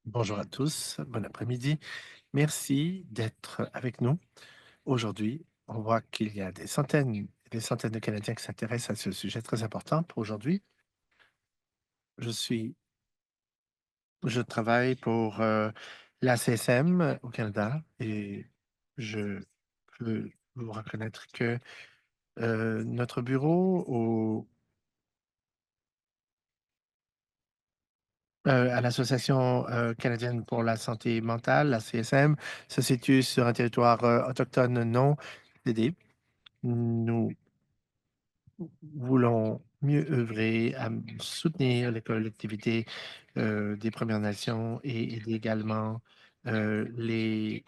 Bonjour à tous, bon après-midi. Merci d'être avec nous aujourd'hui. On voit qu'il y a des centaines et des centaines de Canadiens qui s'intéressent à ce sujet très important pour aujourd'hui. Je suis, je travaille pour la CSM au Canada et je peux vous reconnaître que notre bureau à l'Association canadienne pour la santé mentale, la CSM, se situe sur un territoire autochtone non cédé. Nous voulons mieux œuvrer à soutenir les collectivités des Premières Nations et aider également les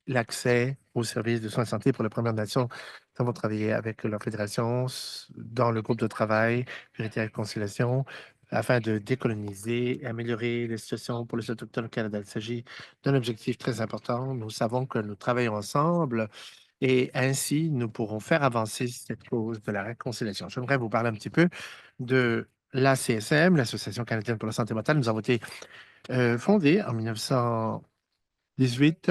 l'accès aux services de soins de santé pour les Premières Nations. Nous avons travaillé avec leur fédération dans le groupe de travail Vérité et Réconciliation afin de décoloniser et améliorer les situations pour les Autochtones au Canada. Il s'agit d'un objectif très important. Nous savons que nous travaillons ensemble et ainsi nous pourrons faire avancer cette cause de la réconciliation. J'aimerais vous parler un petit peu de l'ACSM, l'Association canadienne pour la santé mentale. Nous avons été fondés en 1918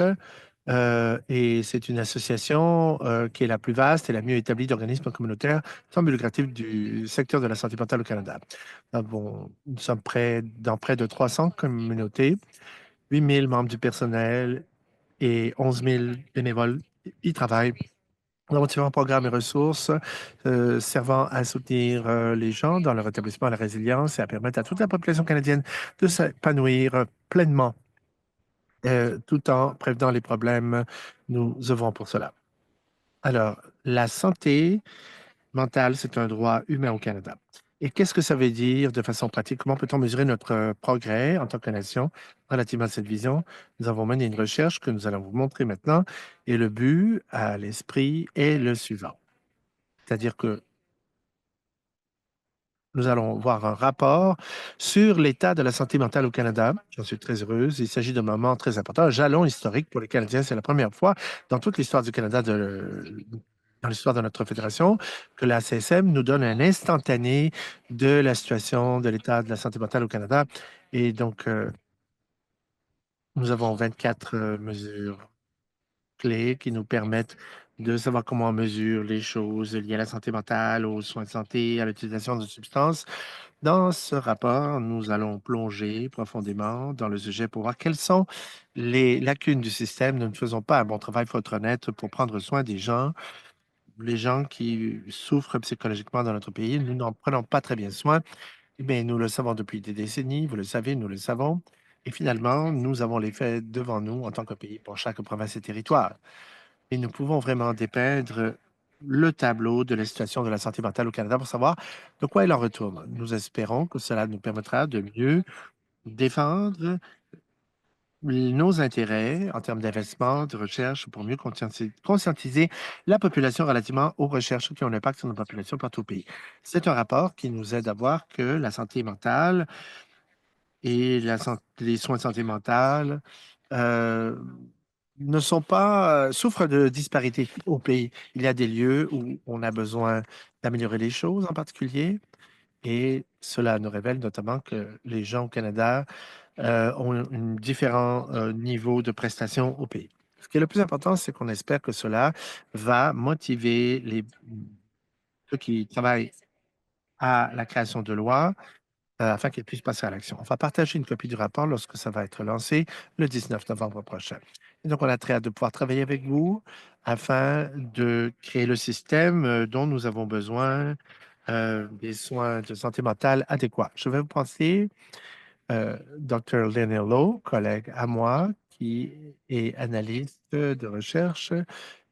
et c'est une association qui est la plus vaste et la mieux établie d'organismes communautaires sans but lucratif du secteur de la santé mentale au Canada. Nous sommes dans près de 300 communautés, 8 000 membres du personnel et 11 000 bénévoles y travaillent. Nous avons différents programmes et ressources servant à soutenir les gens dans leur établissement, la résilience et à permettre à toute la population canadienne de s'épanouir pleinement tout en prévenant les problèmes. Nous œuvrons pour cela. Alors, la santé mentale, c'est un droit humain au Canada. Et qu'est-ce que ça veut dire de façon pratique? Comment peut-on mesurer notre progrès en tant que nation relativement à cette vision? Nous avons mené une recherche que nous allons vous montrer maintenant. Et le but à l'esprit est le suivant. C'est-à-dire que nous allons voir un rapport sur l'état de la santé mentale au Canada. J'en suis très heureuse. Il s'agit d'un moment très important, un jalon historique pour les Canadiens. C'est la première fois dans toute l'histoire du Canada, dans l'histoire de notre fédération, que la CSM nous donne un instantané de la situation de l'état de la santé mentale au Canada. Et donc, nous avons 24 mesures clés qui nous permettent de savoir comment on mesure les choses liées à la santé mentale, aux soins de santé, à l'utilisation de substances. Dans ce rapport, nous allons plonger profondément dans le sujet pour voir quelles sont les lacunes du système. Nous ne faisons pas un bon travail, il faut être honnête, pour prendre soin des gens, les gens qui souffrent psychologiquement dans notre pays. Nous n'en prenons pas très bien soin, mais nous le savons depuis des décennies, vous le savez, nous le savons. Et finalement, nous avons les faits devant nous en tant que pays pour chaque province et territoire. Et nous pouvons vraiment dépeindre le tableau de la situation de la santé mentale au Canada pour savoir de quoi il en retourne. Nous espérons que cela nous permettra de mieux défendre nos intérêts en termes d'investissement, de recherche, pour mieux conscientiser la population relativement aux recherches qui ont un impact sur nos populations partout au pays. C'est un rapport qui nous aide à voir que la santé mentale et les soins de santé mentale euh, ne sont pas, souffrent de disparités au pays. Il y a des lieux où on a besoin d'améliorer les choses en particulier, et cela nous révèle notamment que les gens au Canada ont un différent niveau de prestations au pays. Ce qui est le plus important, c'est qu'on espère que cela va motiver ceux qui travaillent à la création de lois afin qu'ils puissent passer à l'action. On va partager une copie du rapport lorsque ça va être lancé le 19 novembre prochain. Et donc, on a très hâte de pouvoir travailler avec vous afin de créer le système dont nous avons besoin des soins de santé mentale adéquats. Je vais vous passer Dr. Lynn Lowe, collègue à moi, qui est analyste de recherche,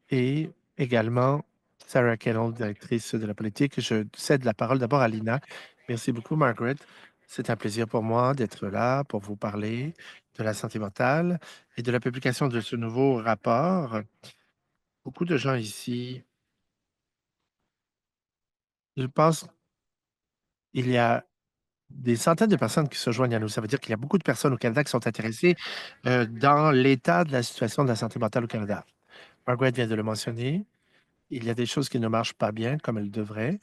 et également Sarah Kennel, directrice de la politique. Je cède la parole d'abord à Lina. Merci beaucoup, Margaret. C'est un plaisir pour moi d'être là pour vous parler de la santé mentale et de la publication de ce nouveau rapport. Beaucoup de gens ici, je pense, il y a des centaines de personnes qui se joignent à nous. Ça veut dire qu'il y a beaucoup de personnes au Canada qui sont intéressées dans l'état de la situation de la santé mentale au Canada. Margaret vient de le mentionner. Il y a des choses qui ne marchent pas bien comme elles devraient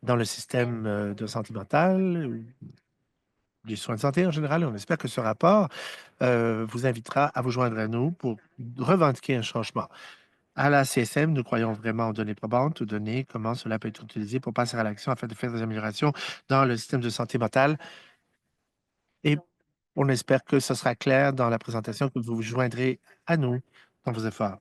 dans le système de santé mentale. des soins de santé en général. Et on espère que ce rapport vous invitera à vous joindre à nous pour revendiquer un changement. À la CSM, nous croyons vraiment aux données probantes, aux données, comment cela peut être utilisé pour passer à l'action afin de faire des améliorations dans le système de santé mentale. Et on espère que ce sera clair dans la présentation, que vous vous joindrez à nous dans vos efforts.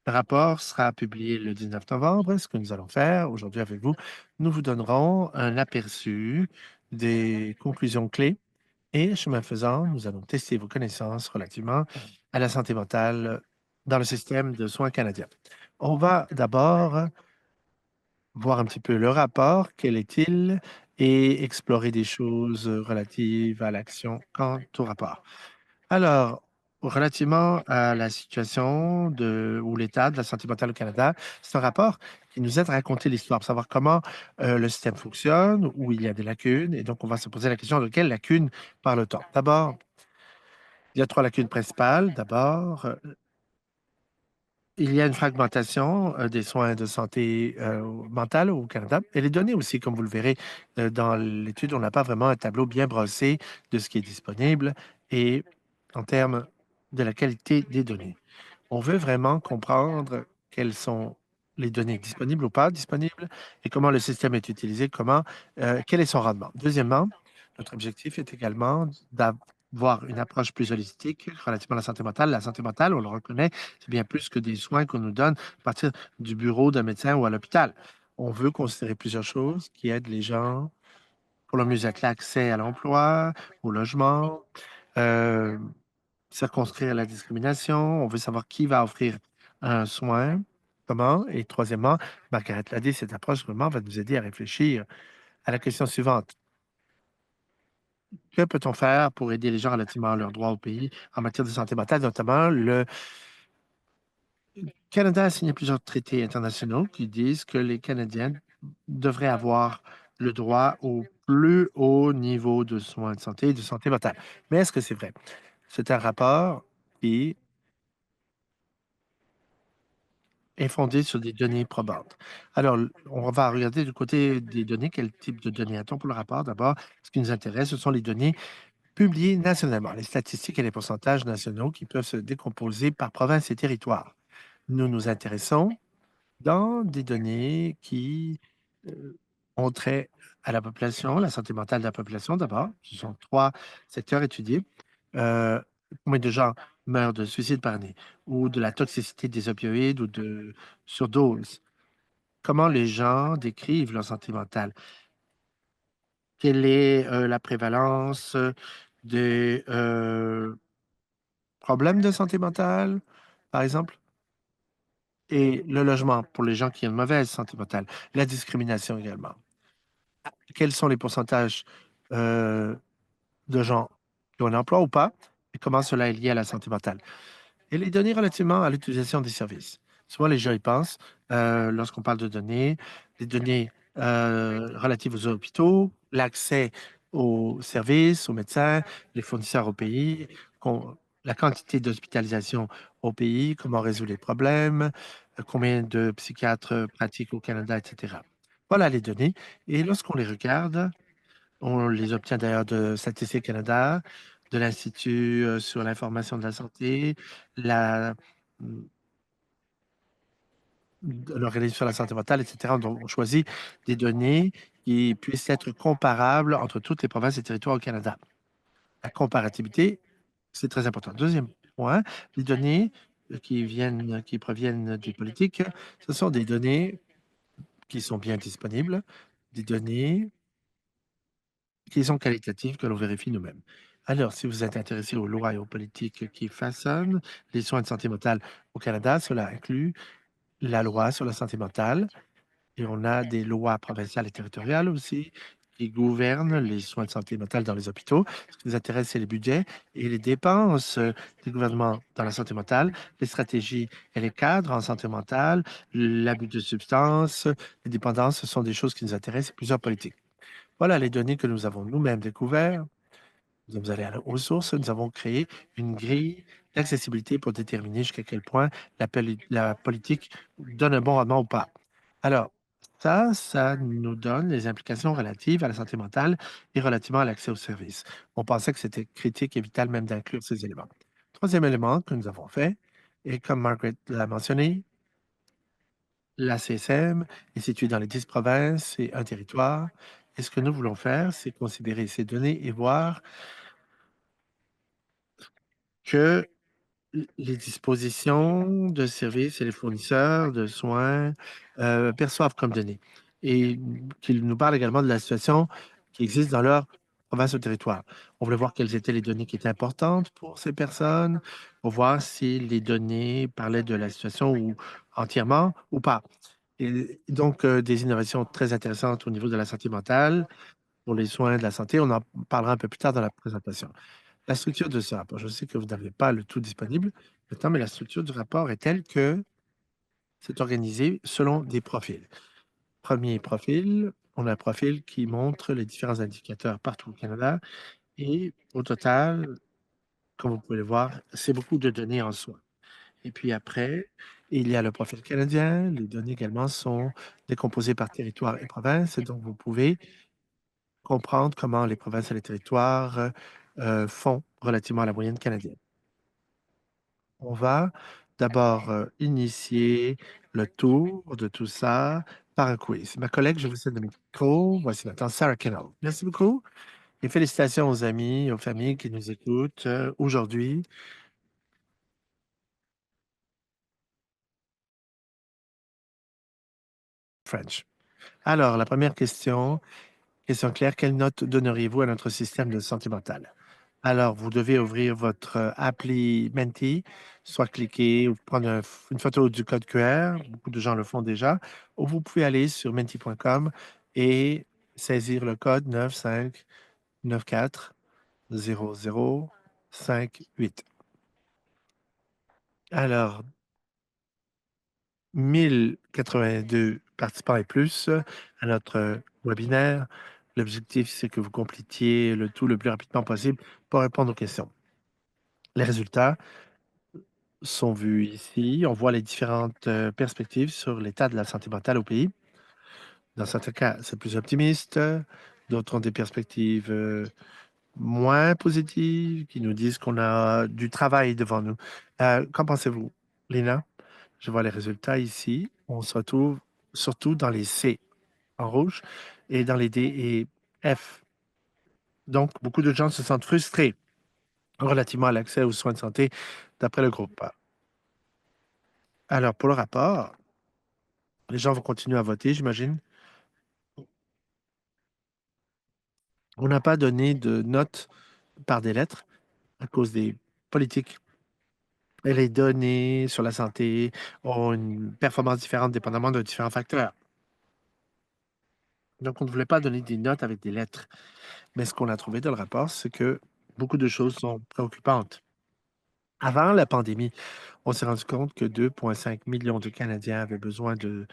Le rapport sera publié le 19 novembre. Ce que nous allons faire aujourd'hui avec vous, nous vous donnerons un aperçu des conclusions clés et, chemin faisant, nous allons tester vos connaissances relativement à la santé mentale dans le système de soins canadien. On va d'abord voir un petit peu le rapport, quel est-il, et explorer des choses relatives à l'action quant au rapport. Alors, relativement à la situation ou l'état de la santé mentale au Canada, c'est un rapport qui nous aide à raconter l'histoire, pour savoir comment le système fonctionne, où il y a des lacunes, et donc on va se poser la question de quelles lacunes parle-t-on. D'abord, il y a trois lacunes principales. D'abord, il y a une fragmentation des soins de santé mentale au Canada. Et les données aussi, comme vous le verrez dans l'étude, on n'a pas vraiment un tableau bien brossé de ce qui est disponible et en termes de la qualité des données. On veut vraiment comprendre quelles sont les données disponibles ou pas disponibles et comment le système est utilisé, quel est son rendement. Deuxièmement, notre objectif est également d'avoir une approche plus holistique relativement à la santé mentale. La santé mentale, on le reconnaît, c'est bien plus que des soins qu'on nous donne à partir du bureau d'un médecin ou à l'hôpital. On veut considérer plusieurs choses qui aident les gens pour leur mieux être l'accès à l'emploi, au logement, euh, circonscrire la discrimination. On veut savoir qui va offrir un soin, comment. Et troisièmement, Margaret l'a dit, cette approche vraiment va nous aider à réfléchir à la question suivante. Que peut-on faire pour aider les gens relativement à leurs droits au pays en matière de santé mentale, notamment le Canada a signé plusieurs traités internationaux qui disent que les Canadiens devraient avoir le droit au plus haut niveau de soins de santé et de santé mentale. Mais est-ce que c'est vrai? C'est un rapport qui est fondé sur des données probantes. Alors, on va regarder du côté des données, quel type de données a-t-on pour le rapport? D'abord, ce qui nous intéresse, ce sont les données publiées nationalement, les statistiques et les pourcentages nationaux qui peuvent se décomposer par province et territoire. Nous nous intéressons dans des données qui ont trait à la population, la santé mentale de la population d'abord. Ce sont trois secteurs étudiés. Euh, Combien de gens meurent de suicide par année ou de la toxicité des opioïdes ou de surdose? Comment les gens décrivent leur santé mentale? Quelle est la prévalence des problèmes de santé mentale, par exemple? Et le logement pour les gens qui ont une mauvaise santé mentale. La discrimination également. Quels sont les pourcentages euh, de gens qui ont un emploi ou pas? Et comment cela est lié à la santé mentale? Et les données relativement à l'utilisation des services. Souvent, les gens y pensent lorsqu'on parle de données, les données relatives aux hôpitaux, l'accès aux services, aux médecins, les fournisseurs au pays, la quantité d'hospitalisation au pays, comment résoudre les problèmes, combien de psychiatres pratiquent au Canada, etc. Voilà les données. Et lorsqu'on les regarde, on les obtient d'ailleurs de Statistique Canada, de l'Institut sur l'information de la santé, la, de l'Organisme sur la santé mentale, etc. Donc, on choisit des données qui puissent être comparables entre toutes les provinces et territoires au Canada. La comparativité, c'est très important. Deuxième point, les données qui proviennent des politiques, ce sont des données qui sont bien disponibles, des données qui sont qualitatives, que l'on vérifie nous-mêmes. Alors, si vous êtes intéressé aux lois et aux politiques qui façonnent les soins de santé mentale au Canada, cela inclut la loi sur la santé mentale et on a des lois provinciales et territoriales aussi qui gouvernent les soins de santé mentale dans les hôpitaux. Ce qui nous intéresse, c'est les budgets et les dépenses du gouvernement dans la santé mentale, les stratégies et les cadres en santé mentale, l'abus de substances, les dépendances, ce sont des choses qui nous intéressent et plusieurs politiques. Voilà les données que nous avons nous-mêmes découvertes. Nous sommes allés aux sources. Nous avons créé une grille d'accessibilité pour déterminer jusqu'à quel point la politique donne un bon rendement ou pas. Alors, Ça nous donne les implications relatives à la santé mentale et relativement à l'accès aux services. On pensait que c'était critique et vital même d'inclure ces éléments. Troisième élément que nous avons fait, et comme Margaret l'a mentionné, la CSM est située dans les 10 provinces et un territoire. Et ce que nous voulons faire, c'est considérer ces données et voir que les dispositions de services et les fournisseurs de soins perçoivent comme données et qu'ils nous parlent également de la situation qui existe dans leur province ou territoire. On voulait voir quelles étaient les données qui étaient importantes pour ces personnes, pour voir si les données parlaient de la situation ou entièrement ou pas. Et donc, des innovations très intéressantes au niveau de la santé mentale, pour les soins de la santé. On en parlera un peu plus tard dans la présentation. La structure de ce rapport, je sais que vous n'avez pas le tout disponible maintenant, mais la structure du rapport est telle que c'est organisé selon des profils. Premier profil, on a un profil qui montre les différents indicateurs partout au Canada et au total, comme vous pouvez le voir, c'est beaucoup de données en soi. Et puis après, il y a le profil canadien. Les données également sont décomposées par territoire et province. Et donc, vous pouvez comprendre comment les provinces et les territoires font relativement à la moyenne canadienne. On va d'abord initier le tour de tout ça par un quiz. Ma collègue, je vous cède le micro. Voici maintenant Sarah Kennel. Merci beaucoup et félicitations aux amis, aux familles qui nous écoutent aujourd'hui. French. Alors, la première question, question claire, quelle note donneriez-vous à notre système de santé mentale? Alors, vous devez ouvrir votre appli Menti, soit cliquer ou prendre une photo du code QR. Beaucoup de gens le font déjà. Ou vous pouvez aller sur menti.com et saisir le code 95940058. Alors, 1082 participants et plus à notre webinaire. L'objectif, c'est que vous complétiez le tout le plus rapidement possible pour répondre aux questions. Les résultats sont vus ici. On voit les différentes perspectives sur l'état de la santé mentale au pays. Dans certains cas, c'est plus optimiste. D'autres ont des perspectives moins positives qui nous disent qu'on a du travail devant nous. Qu'en pensez-vous, Lina? Je vois les résultats ici. On se retrouve surtout dans les C en rouge et dans les D et F. Donc, beaucoup de gens se sentent frustrés relativement à l'accès aux soins de santé d'après le groupe. Alors, pour le rapport, les gens vont continuer à voter, j'imagine. On n'a pas donné de notes par des lettres à cause des politiques. Et les données sur la santé ont une performance différente dépendamment de différents facteurs. Donc, on ne voulait pas donner des notes avec des lettres. Mais ce qu'on a trouvé dans le rapport, c'est que beaucoup de choses sont préoccupantes. Avant la pandémie, on s'est rendu compte que 2,5 millions de Canadiens avaient besoin de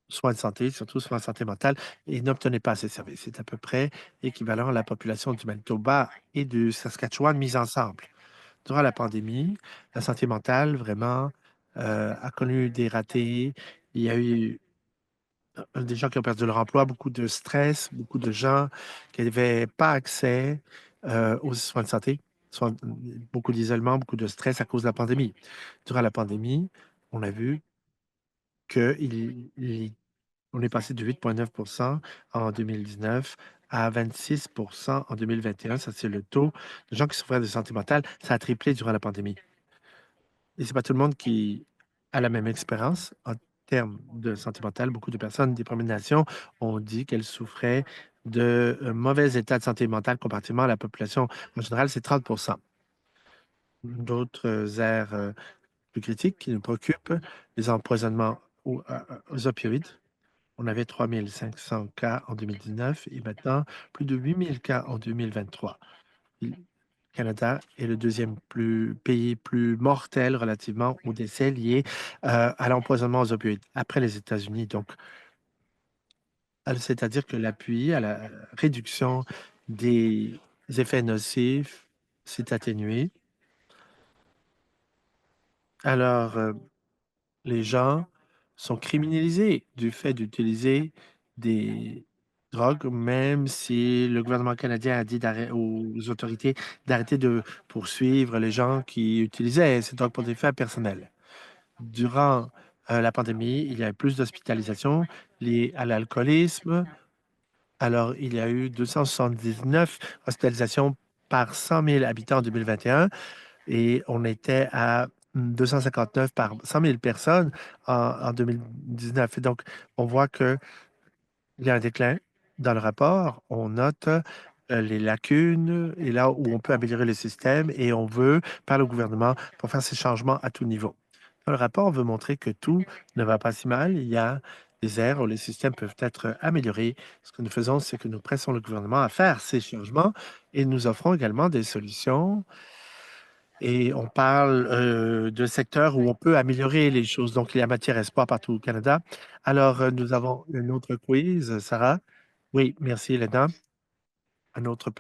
soins de santé, surtout soins de santé mentale, et n'obtenaient pas ces services. C'est à peu près équivalent à la population du Manitoba et du Saskatchewan mis ensemble. Durant la pandémie, la santé mentale, vraiment, a connu des ratés. Il y a eu des gens qui ont perdu leur emploi, beaucoup de stress, beaucoup de gens qui n'avaient pas accès aux soins de santé, beaucoup d'isolement, beaucoup de stress à cause de la pandémie. Durant la pandémie, on a vu qu'on est passé de 8,9 en 2019 à 26 en 2021. Ça, c'est le taux de gens qui souffraient de santé mentale. Ça a triplé durant la pandémie. Et c'est pas tout le monde qui a la même expérience en termes de santé mentale. Beaucoup de personnes des Premières Nations ont dit qu'elles souffraient de mauvais état de santé mentale comparativement à la population. En général, c'est 30. D'autres aires plus critiques qui nous préoccupent, les empoisonnements aux opioïdes. On avait 3500 cas en 2019 et maintenant plus de 8000 cas en 2023. Canada est le deuxième pays plus mortel relativement aux décès liés à l'empoisonnement aux opioïdes, après les États-Unis. Donc, c'est-à-dire que l'appui à la réduction des effets nocifs s'est atténué. Alors, les gens sont criminalisés du fait d'utiliser des drogues, même si le gouvernement canadien a dit aux autorités d'arrêter de poursuivre les gens qui utilisaient ces drogues pour des fins personnelles. Durant la pandémie, il y a eu plus d'hospitalisations liées à l'alcoolisme. Alors, il y a eu 279 hospitalisations par 100 000 habitants en 2021 et on était à 259 par 100 000 personnes en 2019. Et donc, on voit qu'il y a un déclin dans le rapport. On note les lacunes et là où on peut améliorer le système et on veut parler au gouvernement pour faire ces changements à tout niveau. Dans le rapport, on veut montrer que tout ne va pas si mal. Il y a des aires où les systèmes peuvent être améliorés. Ce que nous faisons, c'est que nous pressons le gouvernement à faire ces changements et nous offrons également des solutions et on parle de secteurs où on peut améliorer les choses. Donc, il y a matière espoir partout au Canada. Alors, nous avons une autre quiz, Sarah. Oui, merci, Léna. Une autre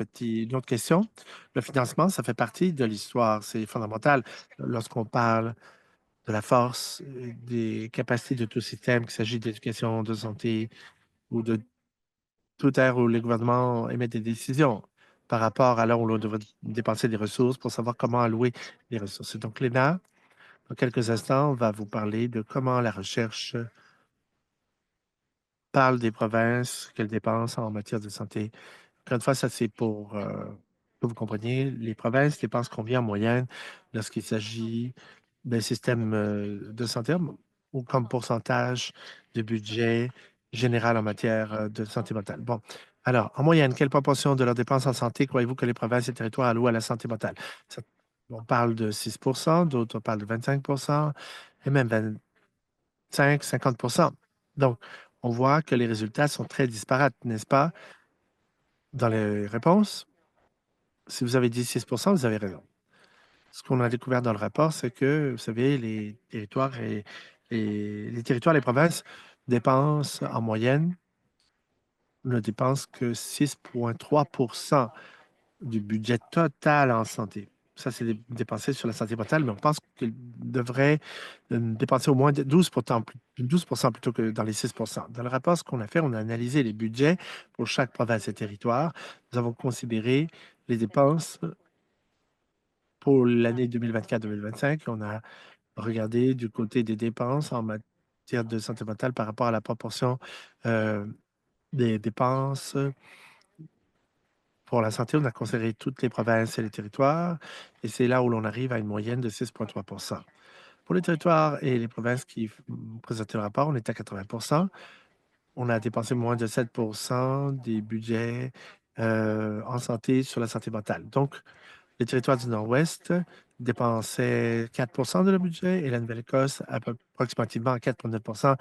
question. Le financement, ça fait partie de l'histoire. C'est fondamental lorsqu'on parle de la force, des capacités de tout système, qu'il s'agit d'éducation, de santé ou de toute ère où les gouvernements émettent des décisions par rapport à là où l'on devrait dépenser des ressources pour savoir comment allouer les ressources. Et donc, Léna, dans quelques instants, on va vous parler de comment la recherche parle des provinces qu'elle dépense en matière de santé. Encore une fois, ça c'est pour que vous compreniez, les provinces dépensent combien en moyenne lorsqu'il s'agit d'un système de santé ou comme pourcentage de budget général en matière de santé mentale. Bon, alors, en moyenne, quelle proportion de leurs dépenses en santé croyez-vous que les provinces et territoires allouent à la santé mentale? On parle de 6 d'autres parlent de 25 et même 25, 50. Donc, on voit que les résultats sont très disparates, n'est-ce pas? Dans les réponses, si vous avez dit 6 vous avez raison. Ce qu'on a découvert dans le rapport, c'est que, vous savez, les territoires, les provinces dépensent en moyenne, ne dépensent que 6,3 du budget total en santé. Ça, c'est dépensé sur la santé mentale, mais on pense qu'il devrait dépenser au moins 12 plutôt que dans les 6. Dans le rapport, ce qu'on a fait, on a analysé les budgets pour chaque province et territoire. Nous avons considéré les dépenses pour l'année 2024-2025. On a regardé du côté des dépenses en matière de santé mentale par rapport à la proportion euh, des dépenses pour la santé. On a considéré toutes les provinces et les territoires et c'est là où l'on arrive à une moyenne de 6,3 pour les territoires et les provinces qui présentaient le rapport, on était à 80. On a dépensé moins de 7 des budgets en santé sur la santé mentale. Donc, les territoires du Nord-Ouest dépensaient 4 de leur budget et la Nouvelle-Écosse approximativement 4,9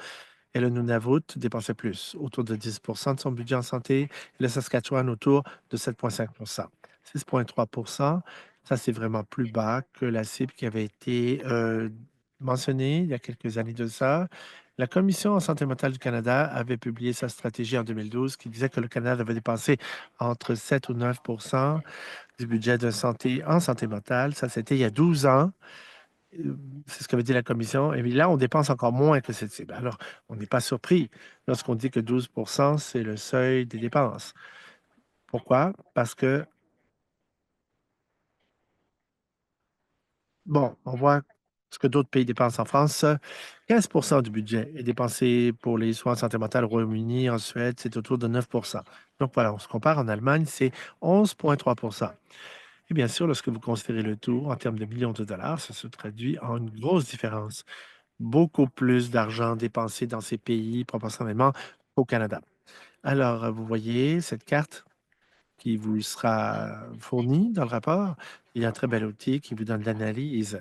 et le Nunavut dépensait plus, autour de 10 de son budget en santé, et le Saskatchewan autour de 7,5 6,3 ça c'est vraiment plus bas que la cible qui avait été mentionnée il y a quelques années de ça. La Commission en santé mentale du Canada avait publié sa stratégie en 2012 qui disait que le Canada devait dépenser entre 7 ou 9 du budget de santé en santé mentale. Ça, c'était il y a 12 ans. C'est ce qu'avait dit la commission. Et puis là, on dépense encore moins que cette cible. Alors, on n'est pas surpris lorsqu'on dit que 12 c'est le seuil des dépenses. Pourquoi? Parce que, bon, on voit ce que d'autres pays dépensent en France. 15 du budget est dépensé pour les soins en santé mentale au Royaume-Uni, en Suède, c'est autour de 9. Donc voilà, on se compare en Allemagne, c'est 11,3. Et bien sûr, lorsque vous considérez le tout en termes de millions de dollars, ça se traduit en une grosse différence. Beaucoup plus d'argent dépensé dans ces pays proportionnellement au Canada. Alors, vous voyez cette carte qui vous sera fournie dans le rapport. Il y a un très bel outil qui vous donne l'analyse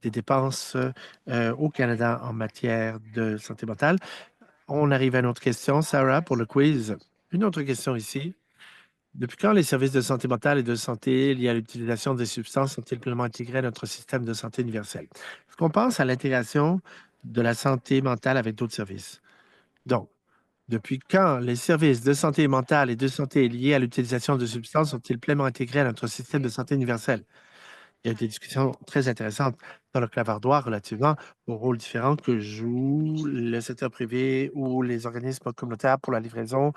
des dépenses au Canada en matière de santé mentale. On arrive à une autre question, Sarah, pour le quiz. Une autre question ici. Depuis quand les services de santé mentale et de santé liés à l'utilisation des substances sont-ils pleinement intégrés à notre système de santé universel? Est-ce qu'on pense à l'intégration de la santé mentale avec d'autres services? Donc, depuis quand les services de santé mentale et de santé liés à l'utilisation de substances sont-ils pleinement intégrés à notre système de santé universel? Il y a eu des discussions très intéressantes dans le clavardoir relativement aux rôles différents que joue le secteur privé ou les organismes communautaires pour la livraison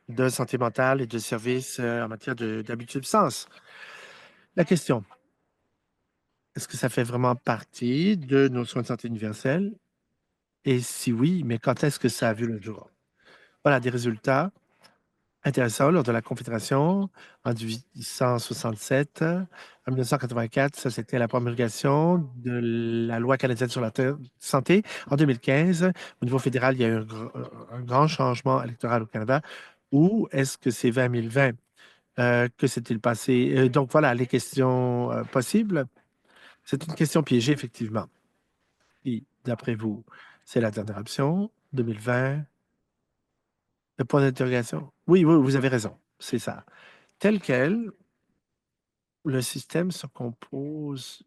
de santé mentale et de services en matière d'abus de substances. La question, est-ce que ça fait vraiment partie de nos soins de santé universels? Et si oui, mais quand est-ce que ça a vu le jour? Voilà des résultats intéressant lors de la Confédération en 1867. En 1984, ça, c'était la promulgation de la loi canadienne sur la santé. En 2015, au niveau fédéral, il y a eu un grand changement électoral au Canada. Où est-ce que c'est 2020? Que s'est-il passé? Donc, voilà les questions possibles. C'est une question piégée, effectivement. Et d'après vous, c'est la dernière option, 2020, le point d'interrogation. Oui, oui, vous avez raison, c'est ça. Tel quel, le système se compose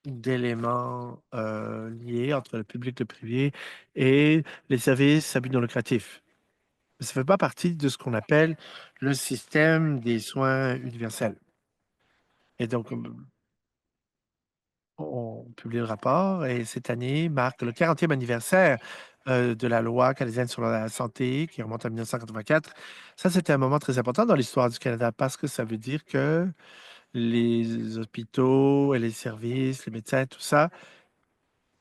d'éléments liés entre le public et le privé et les services à but non lucratif. Ça ne fait pas partie de ce qu'on appelle le système des soins universels. Et donc, on publie le rapport et cette année marque le 40e anniversaire de la loi canadienne sur la santé qui remonte à 1984. Ça, c'était un moment très important dans l'histoire du Canada parce que ça veut dire que les hôpitaux et les services, les médecins, tout ça,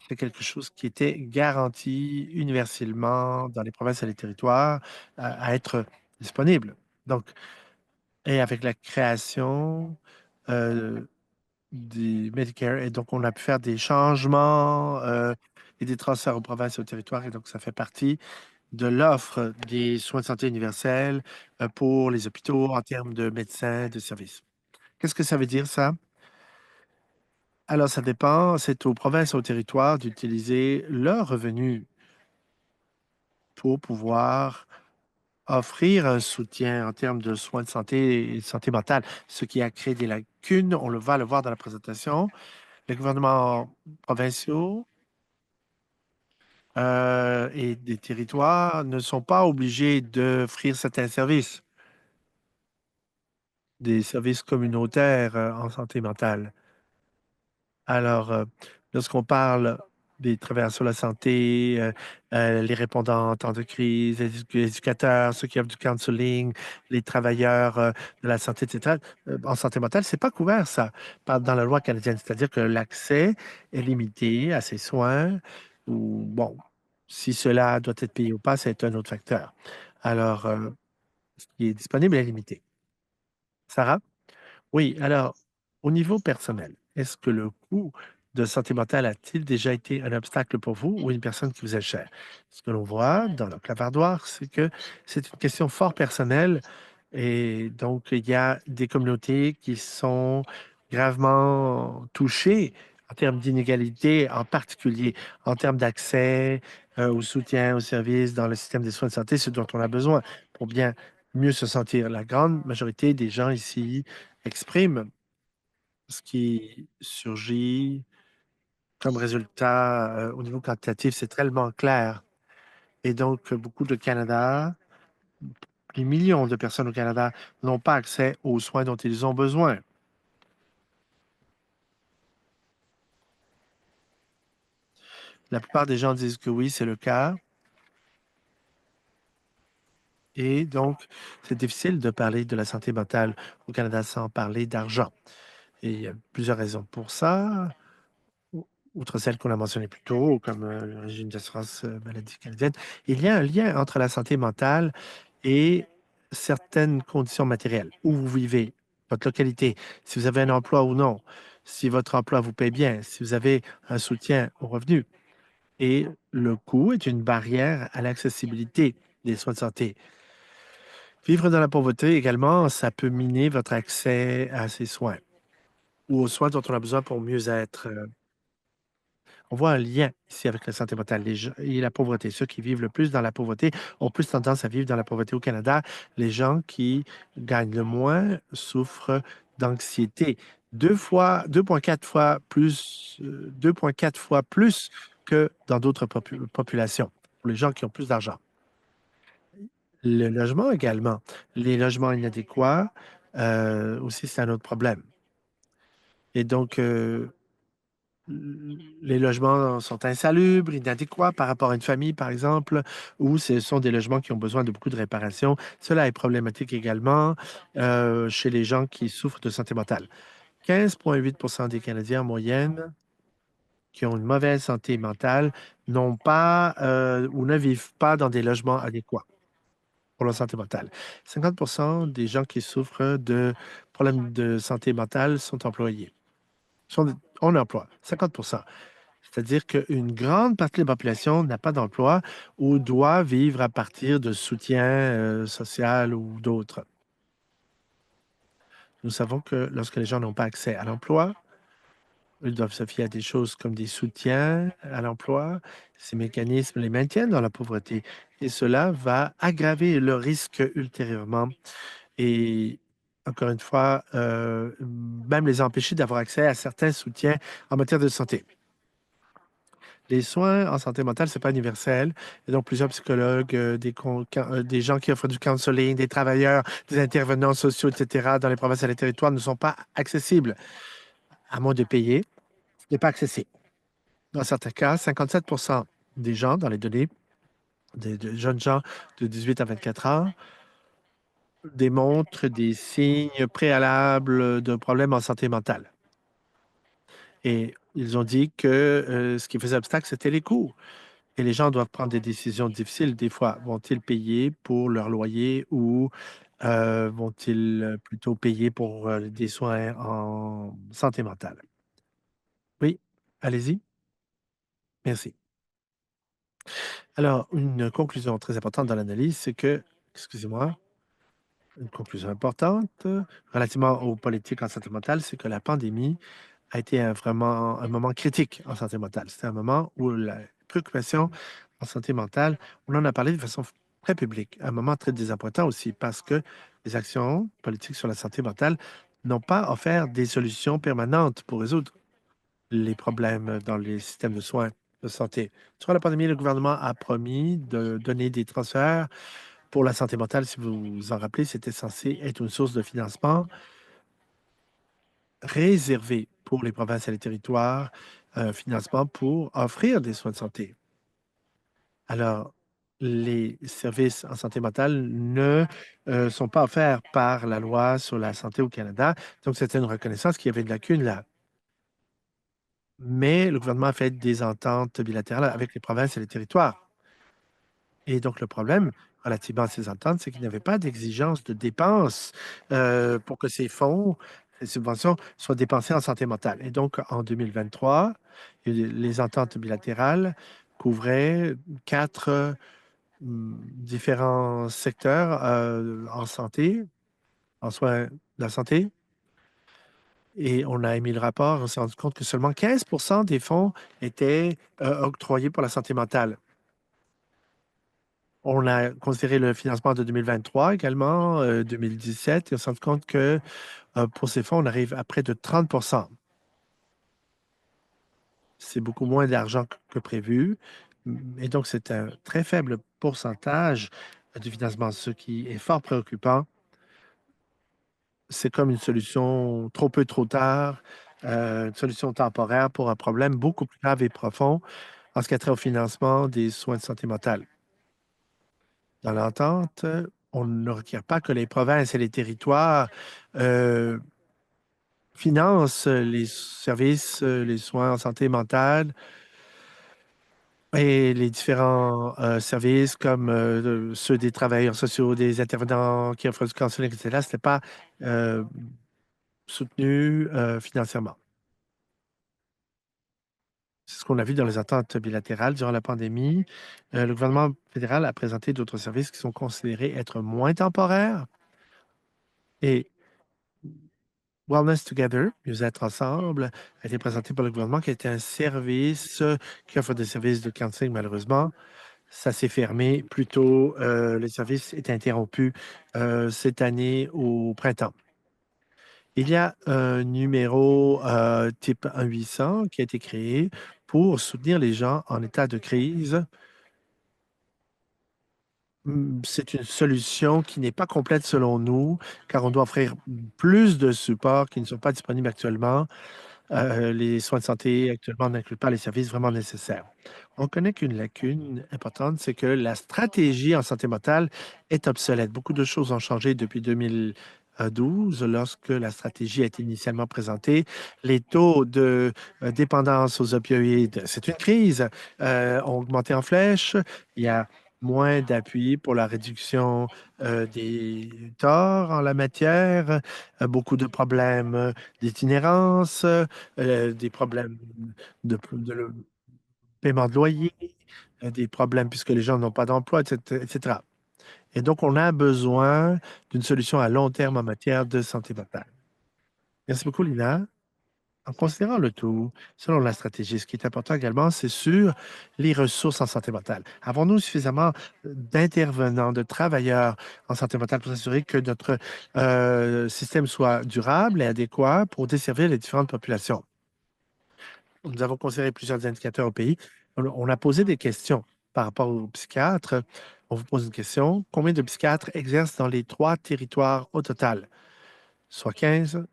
c'est quelque chose qui était garanti universellement dans les provinces et les territoires à être disponible. Donc, et avec la création du Medicare, et donc on a pu faire des changements et des transferts aux provinces et aux territoires, et donc ça fait partie de l'offre des soins de santé universels pour les hôpitaux en termes de médecins, de services. Qu'est-ce que ça veut dire, ça? Alors, ça dépend. C'est aux provinces et aux territoires d'utiliser leurs revenus pour pouvoir offrir un soutien en termes de soins de santé et de santé mentale, ce qui a créé des lacunes. On va le voir dans la présentation. Les gouvernements provinciaux et des territoires ne sont pas obligés d'offrir certains services, des services communautaires en santé mentale. Alors, lorsqu'on parle des travailleurs sur la santé, les répondants en temps de crise, les éducateurs, ceux qui offrent du counseling, les travailleurs de la santé, etc., en santé mentale, c'est pas couvert, ça, dans la loi canadienne. C'est-à-dire que l'accès est limité à ces soins ou, bon, si cela doit être payé ou pas, c'est un autre facteur. Alors, ce qui est disponible est limité. Sarah? Oui, alors, au niveau personnel, est-ce que le coût de santé mentale a-t-il déjà été un obstacle pour vous ou une personne qui vous est chère? Ce que l'on voit dans le clavardoir, c'est que c'est une question fort personnelle et donc il y a des communautés qui sont gravement touchées en termes d'inégalité, en particulier en termes d'accès au soutien, aux services dans le système des soins de santé, ce dont on a besoin pour bien mieux se sentir. La grande majorité des gens ici exprime ce qui surgit comme résultat au niveau quantitatif, c'est tellement clair. Et donc, beaucoup de Canada, des millions de personnes au Canada n'ont pas accès aux soins dont ils ont besoin. La plupart des gens disent que oui, c'est le cas. Et donc, c'est difficile de parler de la santé mentale au Canada sans parler d'argent. Et il y a plusieurs raisons pour ça. Outre celles qu'on a mentionnées plus tôt, comme le régime d'assurance maladie canadienne, il y a un lien entre la santé mentale et certaines conditions matérielles, où vous vivez, votre localité, si vous avez un emploi ou non, si votre emploi vous paie bien, si vous avez un soutien aux revenus. Et le coût est une barrière à l'accessibilité des soins de santé. Vivre dans la pauvreté également, ça peut miner votre accès à ces soins ou aux soins dont on a besoin pour mieux être. On voit un lien ici avec la santé mentale les gens, et la pauvreté. Ceux qui vivent le plus dans la pauvreté ont plus tendance à vivre dans la pauvreté au Canada. Les gens qui gagnent le moins souffrent d'anxiété. 2,4 fois plus, 2,4 fois plus que dans d'autres populations, pour les gens qui ont plus d'argent. Le logement également. Les logements inadéquats, aussi, c'est un autre problème. Et donc, les logements sont insalubres, inadéquats par rapport à une famille, par exemple, ou ce sont des logements qui ont besoin de beaucoup de réparations. Cela est problématique également chez les gens qui souffrent de santé mentale. 15,8 des Canadiens en moyenne qui ont une mauvaise santé mentale n'ont pas ou ne vivent pas dans des logements adéquats pour leur santé mentale. 50 des gens qui souffrent de problèmes de santé mentale sont employés, sont en emploi. 50. C'est-à-dire qu'une grande partie de la population n'a pas d'emploi ou doit vivre à partir de soutien social ou d'autres. Nous savons que lorsque les gens n'ont pas accès à l'emploi, ils doivent se fier à des choses comme des soutiens à l'emploi. Ces mécanismes les maintiennent dans la pauvreté et cela va aggraver le risque ultérieurement et encore une fois, même les empêcher d'avoir accès à certains soutiens en matière de santé. Les soins en santé mentale, c'est pas universel. Et donc, plusieurs psychologues, des gens qui offrent du counseling, des travailleurs, des intervenants sociaux, etc., dans les provinces et les territoires ne sont pas accessibles. À moins de payer, ce n'est pas accessible. Dans certains cas, 57 des gens, dans les données, des jeunes gens de 18 à 24 ans, démontrent des signes préalables de problèmes en santé mentale. Et ils ont dit que ce qui faisait obstacle, c'était les coûts. Et les gens doivent prendre des décisions difficiles. Des fois, vont-ils payer pour leur loyer ou vont-ils plutôt payer pour des soins en santé mentale? Oui, allez-y. Merci. Alors, une conclusion très importante dans l'analyse, c'est que, excusez-moi, une conclusion importante relativement aux politiques en santé mentale, c'est que la pandémie a été vraiment un moment critique en santé mentale. C'était un moment où la préoccupation en santé mentale, on en a parlé de façon très publique. Un moment très désappointant aussi parce que les actions politiques sur la santé mentale n'ont pas offert des solutions permanentes pour résoudre les problèmes dans les systèmes de soins de santé. Sur la pandémie, le gouvernement a promis de donner des transferts pour la santé mentale. Si vous vous en rappelez, c'était censé être une source de financement réservé pour les provinces et les territoires, financement pour offrir des soins de santé. Alors, les services en santé mentale ne sont pas offerts par la loi sur la santé au Canada. Donc, c'était une reconnaissance qu'il y avait une lacune là. Mais le gouvernement a fait des ententes bilatérales avec les provinces et les territoires. Et donc, le problème relativement à ces ententes, c'est qu'il n'y avait pas d'exigence de dépenses pour que ces fonds, ces subventions soient dépensées en santé mentale. Et donc, en 2023, les ententes bilatérales couvraient quatre différents secteurs en santé, en soins de la santé. Et on a émis le rapport, on s'est rendu compte que seulement 15 des fonds étaient octroyés pour la santé mentale. On a considéré le financement de 2023 également, 2017, et on s'est rendu compte que pour ces fonds, on arrive à près de 30. C'est beaucoup moins d'argent que prévu. Et donc, c'est un très faible pourcentage du financement, ce qui est fort préoccupant. C'est comme une solution trop peu, trop tard, une solution temporaire pour un problème beaucoup plus grave et profond en ce qui a trait au financement des soins de santé mentale. Dans l'entente, on ne requiert pas que les provinces et les territoires financent les services, les soins en santé mentale et les différents services comme ceux des travailleurs sociaux, des intervenants qui offrent du counseling, etc. Ce n'est pas euh, soutenu financièrement. C'est ce qu'on a vu dans les ententes bilatérales durant la pandémie. Le gouvernement fédéral a présenté d'autres services qui sont considérés être moins temporaires et Wellness Together, Mieux-être ensemble, a été présenté par le gouvernement qui était un service qui offre des services de counseling, malheureusement. Ça s'est fermé plus tôt. Le service est interrompu cette année au printemps. Il y a un numéro type 1-800 qui a été créé pour soutenir les gens en état de crise C'est une solution qui n'est pas complète selon nous, car on doit offrir plus de supports qui ne sont pas disponibles actuellement. Les soins de santé actuellement n'incluent pas les services vraiment nécessaires. On connaît qu'une lacune importante, c'est que la stratégie en santé mentale est obsolète. Beaucoup de choses ont changé depuis 2012, lorsque la stratégie a été initialement présentée. Les taux de dépendance aux opioïdes, c'est une crise, ont augmenté en flèche. Il y a moins d'appui pour la réduction des torts en la matière, beaucoup de problèmes d'itinérance, des problèmes de paiement de loyer, des problèmes puisque les gens n'ont pas d'emploi, etc., etc. Et donc, on a besoin d'une solution à long terme en matière de santé mentale. Merci beaucoup, Lina. En considérant le tout, selon la stratégie, ce qui est important également, c'est sur les ressources en santé mentale. Avons-nous suffisamment d'intervenants, de travailleurs en santé mentale pour s'assurer que notre système soit durable et adéquat pour desservir les différentes populations? Nous avons considéré plusieurs indicateurs au pays. On a posé des questions par rapport aux psychiatres. On vous pose une question. Combien de psychiatres exercent dans les 3 territoires au total? Soit 15,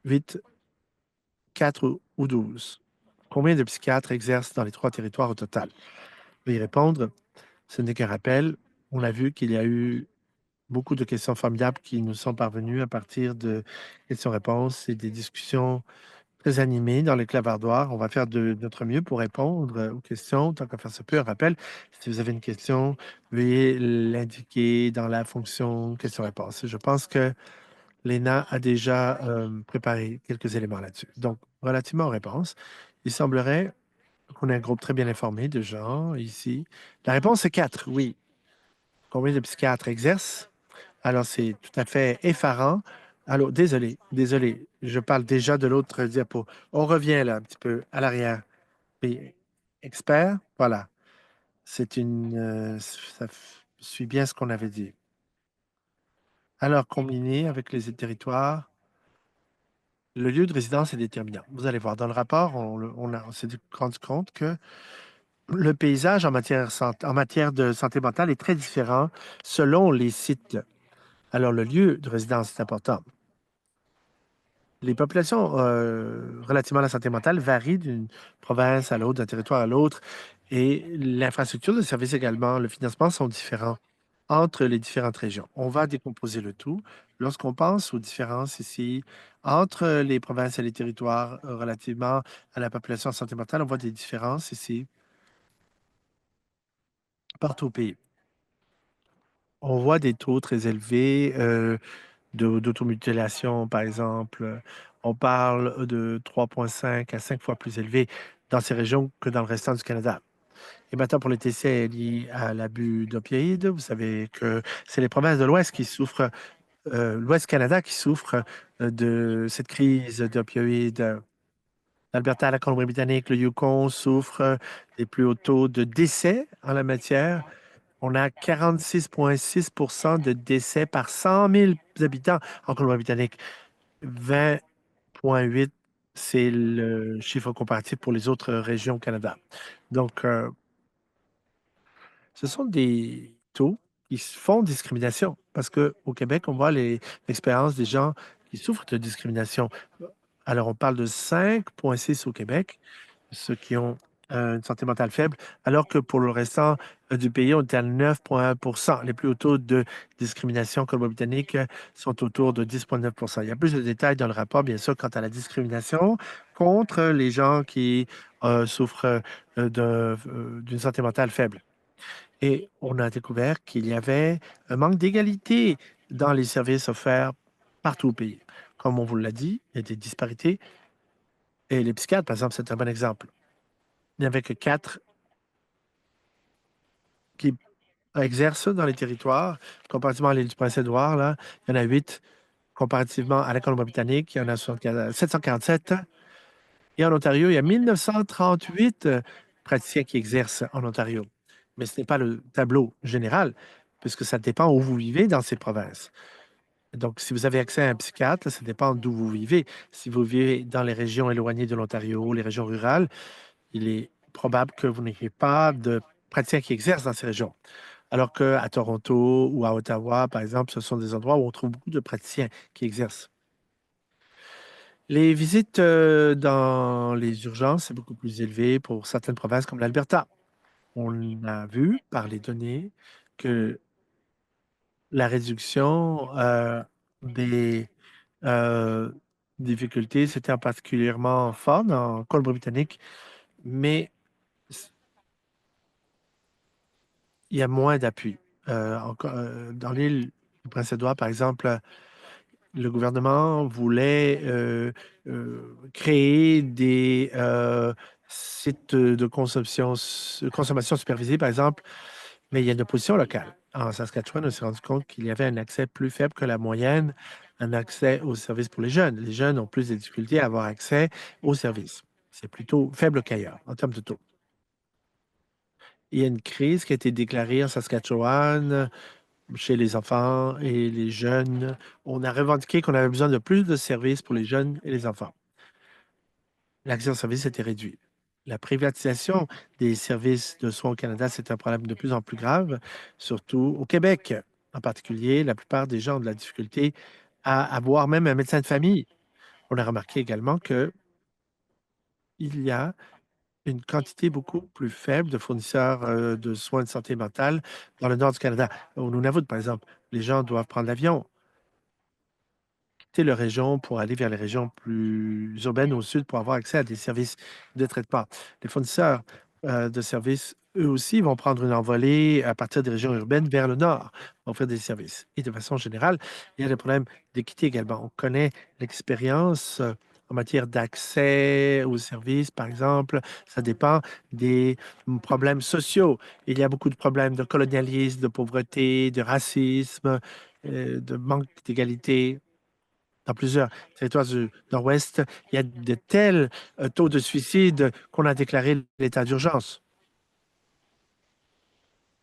8, 4 ou 12. Combien de psychiatres exercent dans les 3 territoires au total? Veuillez répondre. Ce n'est qu'un rappel. On a vu qu'il y a eu beaucoup de questions formidables qui nous sont parvenues à partir de questions-réponses et des discussions très animé dans les clavardoirs. On va faire de notre mieux pour répondre aux questions, tant qu'à faire se peut. Un rappel, si vous avez une question, veuillez l'indiquer dans la fonction questions-réponses. Je pense que Léna a déjà préparé quelques éléments là-dessus. Donc, relativement aux réponses, il semblerait qu'on ait un groupe très bien informé de gens ici. La réponse est 4, oui. Combien de psychiatres exercent? Alors, c'est tout à fait effarant. Alors, désolé, je parle déjà de l'autre diapo. On revient là un petit peu à l'arrière. Et expert, voilà. Suit bien ce qu'on avait dit. Alors, combiné avec les territoires, le lieu de résidence est déterminant. Vous allez voir, dans le rapport, on s'est rendu compte que le paysage en matière de santé mentale est très différent selon les sites. Alors, le lieu de résidence est important. Les populations relativement à la santé mentale varient d'une province à l'autre, d'un territoire à l'autre, et l'infrastructure de services également, le financement sont différents entre les différentes régions. On va décomposer le tout. Lorsqu'on pense aux différences ici entre les provinces et les territoires relativement à la population en santé mentale, on voit des différences ici partout au pays. On voit des taux très élevés d'automutilation, par exemple. On parle de 3,5 à 5 fois plus élevé dans ces régions que dans le restant du Canada. Et maintenant, pour les décès liés à l'abus d'opioïdes, vous savez que c'est les provinces de l'Ouest qui souffrent, l'Ouest Canada qui souffre de cette crise d'opioïdes. L'Alberta, la Colombie-Britannique, le Yukon souffrent des plus hauts taux de décès en la matière. On a 46,6 de décès par 100 000 habitants en Colombie-Britannique. 20,8, c'est le chiffre comparatif pour les autres régions au Canada. Donc, ce sont des taux qui font discrimination parce qu'au Québec, on voit l'expérience des gens qui souffrent de discrimination. Alors, on parle de 5,6 au Québec, ceux qui ont une santé mentale faible, alors que pour le restant du pays, on est à 9,1. Les plus hauts taux de discrimination colombie-britannique sont autour de 10,9. Il y a plus de détails dans le rapport, bien sûr, quant à la discrimination contre les gens qui souffrent d'une santé mentale faible. Et on a découvert qu'il y avait un manque d'égalité dans les services offerts partout au pays. Comme on vous l'a dit, il y a des disparités. Et les psychiatres, par exemple, c'est un bon exemple. Il n'y avait que 4 qui exercent dans les territoires. Comparativement à l'île du Prince-Édouard, là, il y en a 8. Comparativement à la Colombie-Britannique, il y en a 747. Et en Ontario, il y a 1938 praticiens qui exercent en Ontario. Mais ce n'est pas le tableau général, puisque ça dépend où vous vivez dans ces provinces. Donc, si vous avez accès à un psychiatre, ça dépend d'où vous vivez. Si vous vivez dans les régions éloignées de l'Ontario, les régions rurales, il est probable que vous n'ayez pas de praticiens qui exercent dans ces régions. Alors qu'à Toronto ou à Ottawa, par exemple, ce sont des endroits où on trouve beaucoup de praticiens qui exercent. Les visites dans les urgences, c'est beaucoup plus élevé pour certaines provinces comme l'Alberta. On a vu par les données que la réduction des euh, difficultés, c'était particulièrement fort en Colombie-Britannique, mais il y a moins d'appui. Dans l'île du Prince-Édouard, par exemple, le gouvernement voulait créer des sites de consommation supervisée, par exemple, mais il y a une opposition locale. En Saskatchewan, on s'est rendu compte qu'il y avait un accès plus faible que la moyenne, un accès aux services pour les jeunes. Les jeunes ont plus de difficultés à avoir accès aux services. C'est plutôt faible qu'ailleurs en termes de taux. Il y a une crise qui a été déclarée en Saskatchewan chez les enfants et les jeunes. On a revendiqué qu'on avait besoin de plus de services pour les jeunes et les enfants. L'accès aux services était réduit. La privatisation des services de soins au Canada, c'est un problème de plus en plus grave, surtout au Québec. En particulier, la plupart des gens ont de la difficulté à avoir même un médecin de famille. On a remarqué également qu'il y a une quantité beaucoup plus faible de fournisseurs de soins de santé mentale dans le nord du Canada. Au Nunavut, par exemple, les gens doivent prendre l'avion, quitter leur région pour aller vers les régions plus urbaines au sud pour avoir accès à des services de traitement. Les fournisseurs de services, eux aussi, vont prendre une envolée à partir des régions urbaines vers le nord pour offrir des services. Et de façon générale, il y a des problèmes d'équité également. On connaît l'expérience en matière d'accès aux services, par exemple. Ça dépend des problèmes sociaux. Il y a beaucoup de problèmes de colonialisme, de pauvreté, de racisme, de manque d'égalité dans plusieurs territoires du Nord-Ouest, il y a de tels taux de suicide qu'on a déclaré l'état d'urgence.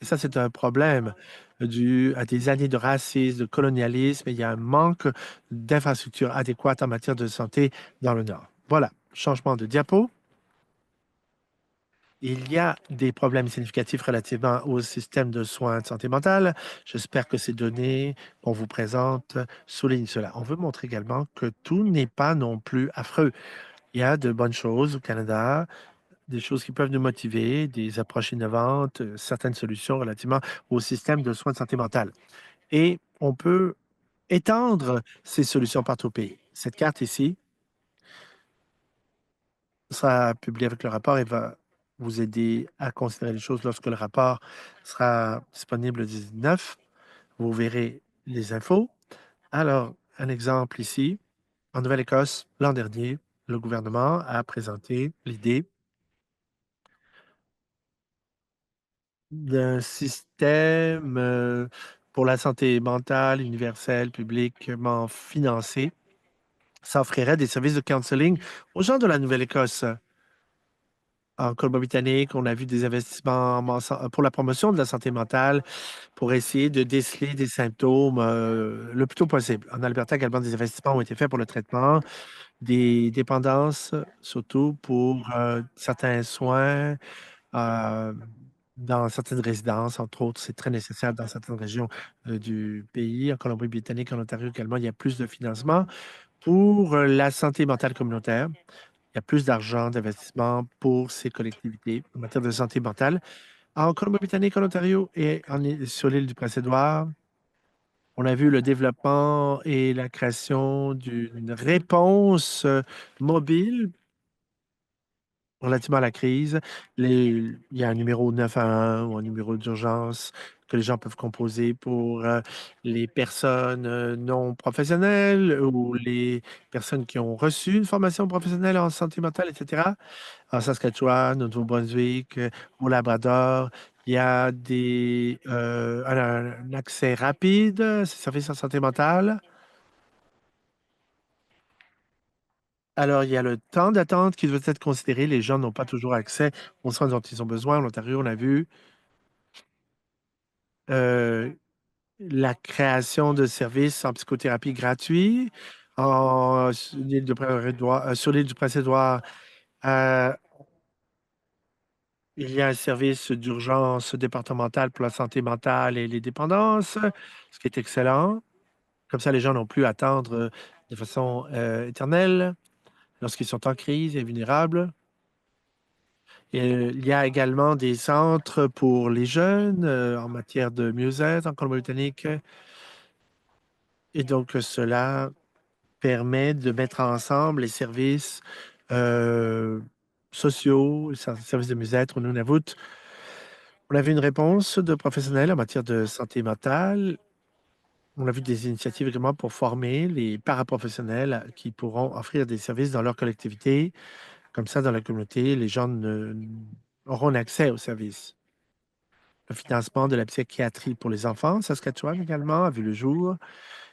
Et ça, c'est un problème dû à des années de racisme, de colonialisme. Et il y a un manque d'infrastructures adéquates en matière de santé dans le Nord. Voilà, changement de diapo. Il y a des problèmes significatifs relativement au système de soins de santé mentale. J'espère que ces données qu'on vous présente soulignent cela. On veut montrer également que tout n'est pas non plus affreux. Il y a de bonnes choses au Canada, des choses qui peuvent nous motiver, des approches innovantes, certaines solutions relativement au système de soins de santé mentale. Et on peut étendre ces solutions partout au pays. Cette carte ici sera publiée avec le rapport et va vous aider à considérer les choses lorsque le rapport sera disponible le 19. Vous verrez les infos. Alors, un exemple ici. En Nouvelle-Écosse, l'an dernier, le gouvernement a présenté l'idée d'un système pour la santé mentale universelle, publiquement financé. Ça offrirait des services de counseling aux gens de la Nouvelle-Écosse. En Colombie-Britannique, on a vu des investissements pour la promotion de la santé mentale pour essayer de déceler des symptômes le plus tôt possible. En Alberta, également, des investissements ont été faits pour le traitement des dépendances, surtout pour certains soins euh, dans certaines résidences, entre autres. C'est très nécessaire dans certaines régions du pays. En Colombie-Britannique, en Ontario également, il y a plus de financement pour la santé mentale communautaire. Il y a plus d'argent d'investissement pour ces collectivités en matière de santé mentale. En Colombie-Britannique, en Ontario et sur l'île du Prince-Édouard, on a vu le développement et la création d'une réponse mobile relativement à la crise. Il y a un numéro 911 ou un numéro d'urgence que les gens peuvent composer pour les personnes non professionnelles ou les personnes qui ont reçu une formation professionnelle en santé mentale, etc. En Saskatchewan, au Nouveau-Brunswick, au Labrador, il y a un accès rapide à ces services en santé mentale. Alors, il y a le temps d'attente qui doit être considéré. Les gens n'ont pas toujours accès aux soins dont ils ont besoin. En Ontario, on a vu euh, la création de services en psychothérapie gratuits sur l'île sur l'île du Prince-Édouard. euh, Il y a un service d'urgence départemental pour la santé mentale et les dépendances, ce qui est excellent. Comme ça, les gens n'ont plus à attendre de façon éternelle lorsqu'ils sont en crise et vulnérables. Et, il y a également des centres pour les jeunes en matière de mieux-être en Colombie-Britannique. Et donc, cela permet de mettre ensemble les services euh, sociaux, les services de mieux-être au Nunavut. On a vu une réponse de professionnels en matière de santé mentale. On a vu des initiatives également pour former les paraprofessionnels qui pourront offrir des services dans leur collectivité. Comme ça, dans la communauté, les gens auront accès aux services. Le financement de la psychiatrie pour les enfants, Saskatchewan également, a vu le jour.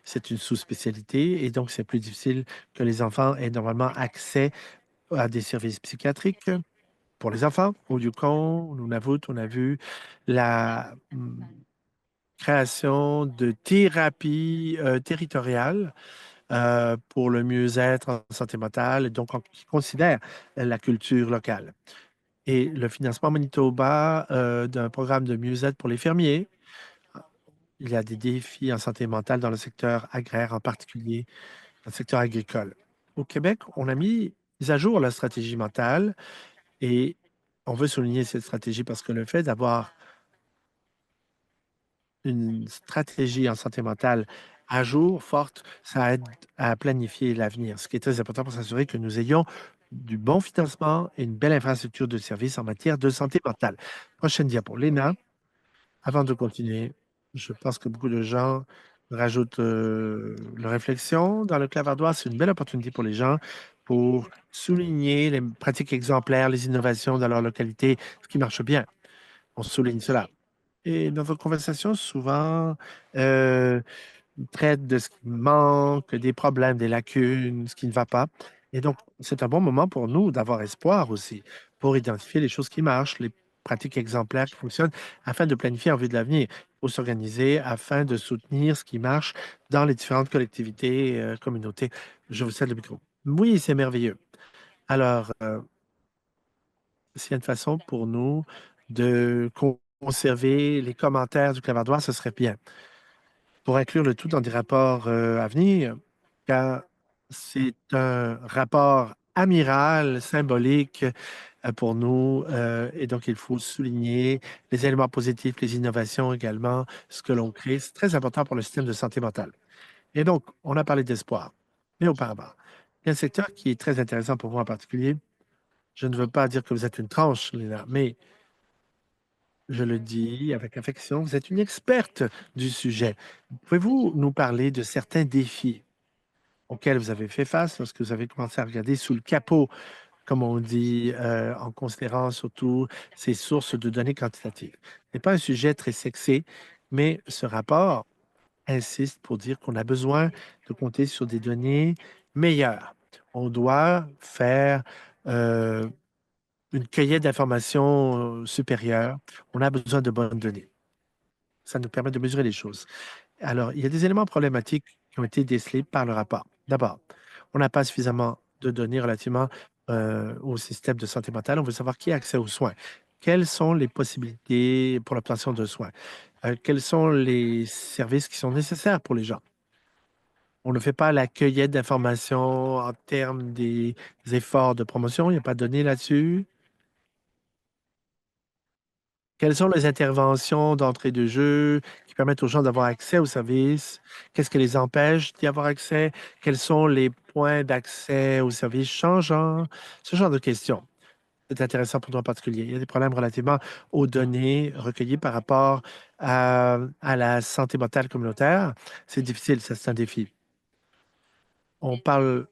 C'est une sous-spécialité et donc c'est plus difficile que les enfants aient normalement accès à des services psychiatriques. Pour les enfants, au Yukon, au Nunavut, on a vu la création de thérapies territoriales pour le mieux-être en santé mentale, donc qui considère la culture locale. Et le financement Manitoba d'un programme de mieux-être pour les fermiers. Il y a des défis en santé mentale dans le secteur agraire, en particulier dans le secteur agricole. Au Québec, on a mis à jour la stratégie mentale et on veut souligner cette stratégie parce que le fait d'avoir une stratégie en santé mentale à jour, forte, ça aide à planifier l'avenir, ce qui est très important pour s'assurer que nous ayons du bon financement et une belle infrastructure de services en matière de santé mentale. Prochaine diapo. Léna, avant de continuer, je pense que beaucoup de gens rajoutent leur réflexion. Dans le clavardoir, c'est une belle opportunité pour les gens pour souligner les pratiques exemplaires, les innovations dans leur localité, ce qui marche bien. On souligne cela. Et dans votre conversation, souvent, euh, traite de ce qui manque, des problèmes, des lacunes, ce qui ne va pas. Et donc, c'est un bon moment pour nous d'avoir espoir aussi, pour identifier les choses qui marchent, les pratiques exemplaires qui fonctionnent, afin de planifier en vue de l'avenir. Il faut s'organiser afin de soutenir ce qui marche dans les différentes collectivités, communautés. Je vous cède le micro. Oui, c'est merveilleux. Alors, s'il y a une façon pour nous de conserver les commentaires du clavardoir, ce serait bien pour inclure le tout dans des rapports à venir, car c'est un rapport amiral, symbolique pour nous, et donc il faut souligner les éléments positifs, les innovations également, ce que l'on crée. C'est très important pour le système de santé mentale. Et donc, on a parlé d'espoir, mais auparavant, il y a un secteur qui est très intéressant pour vous en particulier. Je ne veux pas dire que vous êtes une tranche, Léna, mais je le dis avec affection, vous êtes une experte du sujet. Pouvez-vous nous parler de certains défis auxquels vous avez fait face lorsque vous avez commencé à regarder sous le capot, comme on dit, en considérant surtout ces sources de données quantitatives? Ce n'est pas un sujet très sexy, mais ce rapport insiste pour dire qu'on a besoin de compter sur des données meilleures. On doit faire une cueillette d'informations supérieure. On a besoin de bonnes données. Ça nous permet de mesurer les choses. Alors, il y a des éléments problématiques qui ont été décelés par le rapport. D'abord, on n'a pas suffisamment de données relativement au système de santé mentale. On veut savoir qui a accès aux soins. Quelles sont les possibilités pour l'obtention de soins? Quels sont les services qui sont nécessaires pour les gens? On ne fait pas la cueillette d'informations en termes des efforts de promotion. Il n'y a pas de données là-dessus. Quelles sont les interventions d'entrée de jeu qui permettent aux gens d'avoir accès aux services? Qu'est-ce qui les empêche d'y avoir accès? Quels sont les points d'accès aux services changeants? Ce genre de questions. C'est intéressant pour nous en particulier. Il y a des problèmes relativement aux données recueillies par rapport à la santé mentale communautaire. C'est difficile, ça, c'est un défi. On parle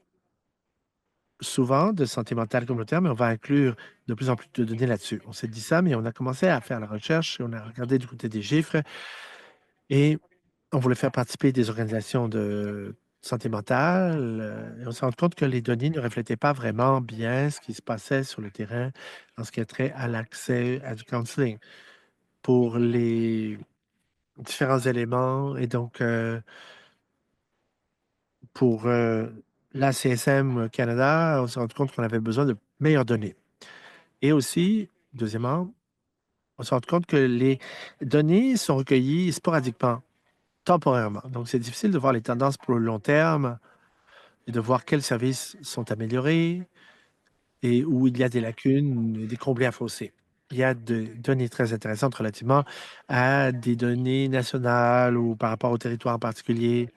souvent de santé mentale communautaire, mais on va inclure de plus en plus de données là-dessus. On s'est dit ça, mais on a commencé à faire la recherche, et on a regardé du côté des chiffres et on voulait faire participer des organisations de santé mentale et on s'est rendu compte que les données ne reflétaient pas vraiment bien ce qui se passait sur le terrain en ce qui a trait à l'accès à du counseling pour les différents éléments. Et donc, pour l'ACSM Canada, on s'est rendu compte qu'on avait besoin de meilleures données. Et aussi, deuxièmement, On se rend compte que les données sont recueillies sporadiquement, temporairement. Donc, c'est difficile de voir les tendances pour le long terme et de voir quels services sont améliorés et où il y a des lacunes et des comblés à fausser. Il y a des données très intéressantes relativement à des données nationales ou par rapport au territoire en particulier.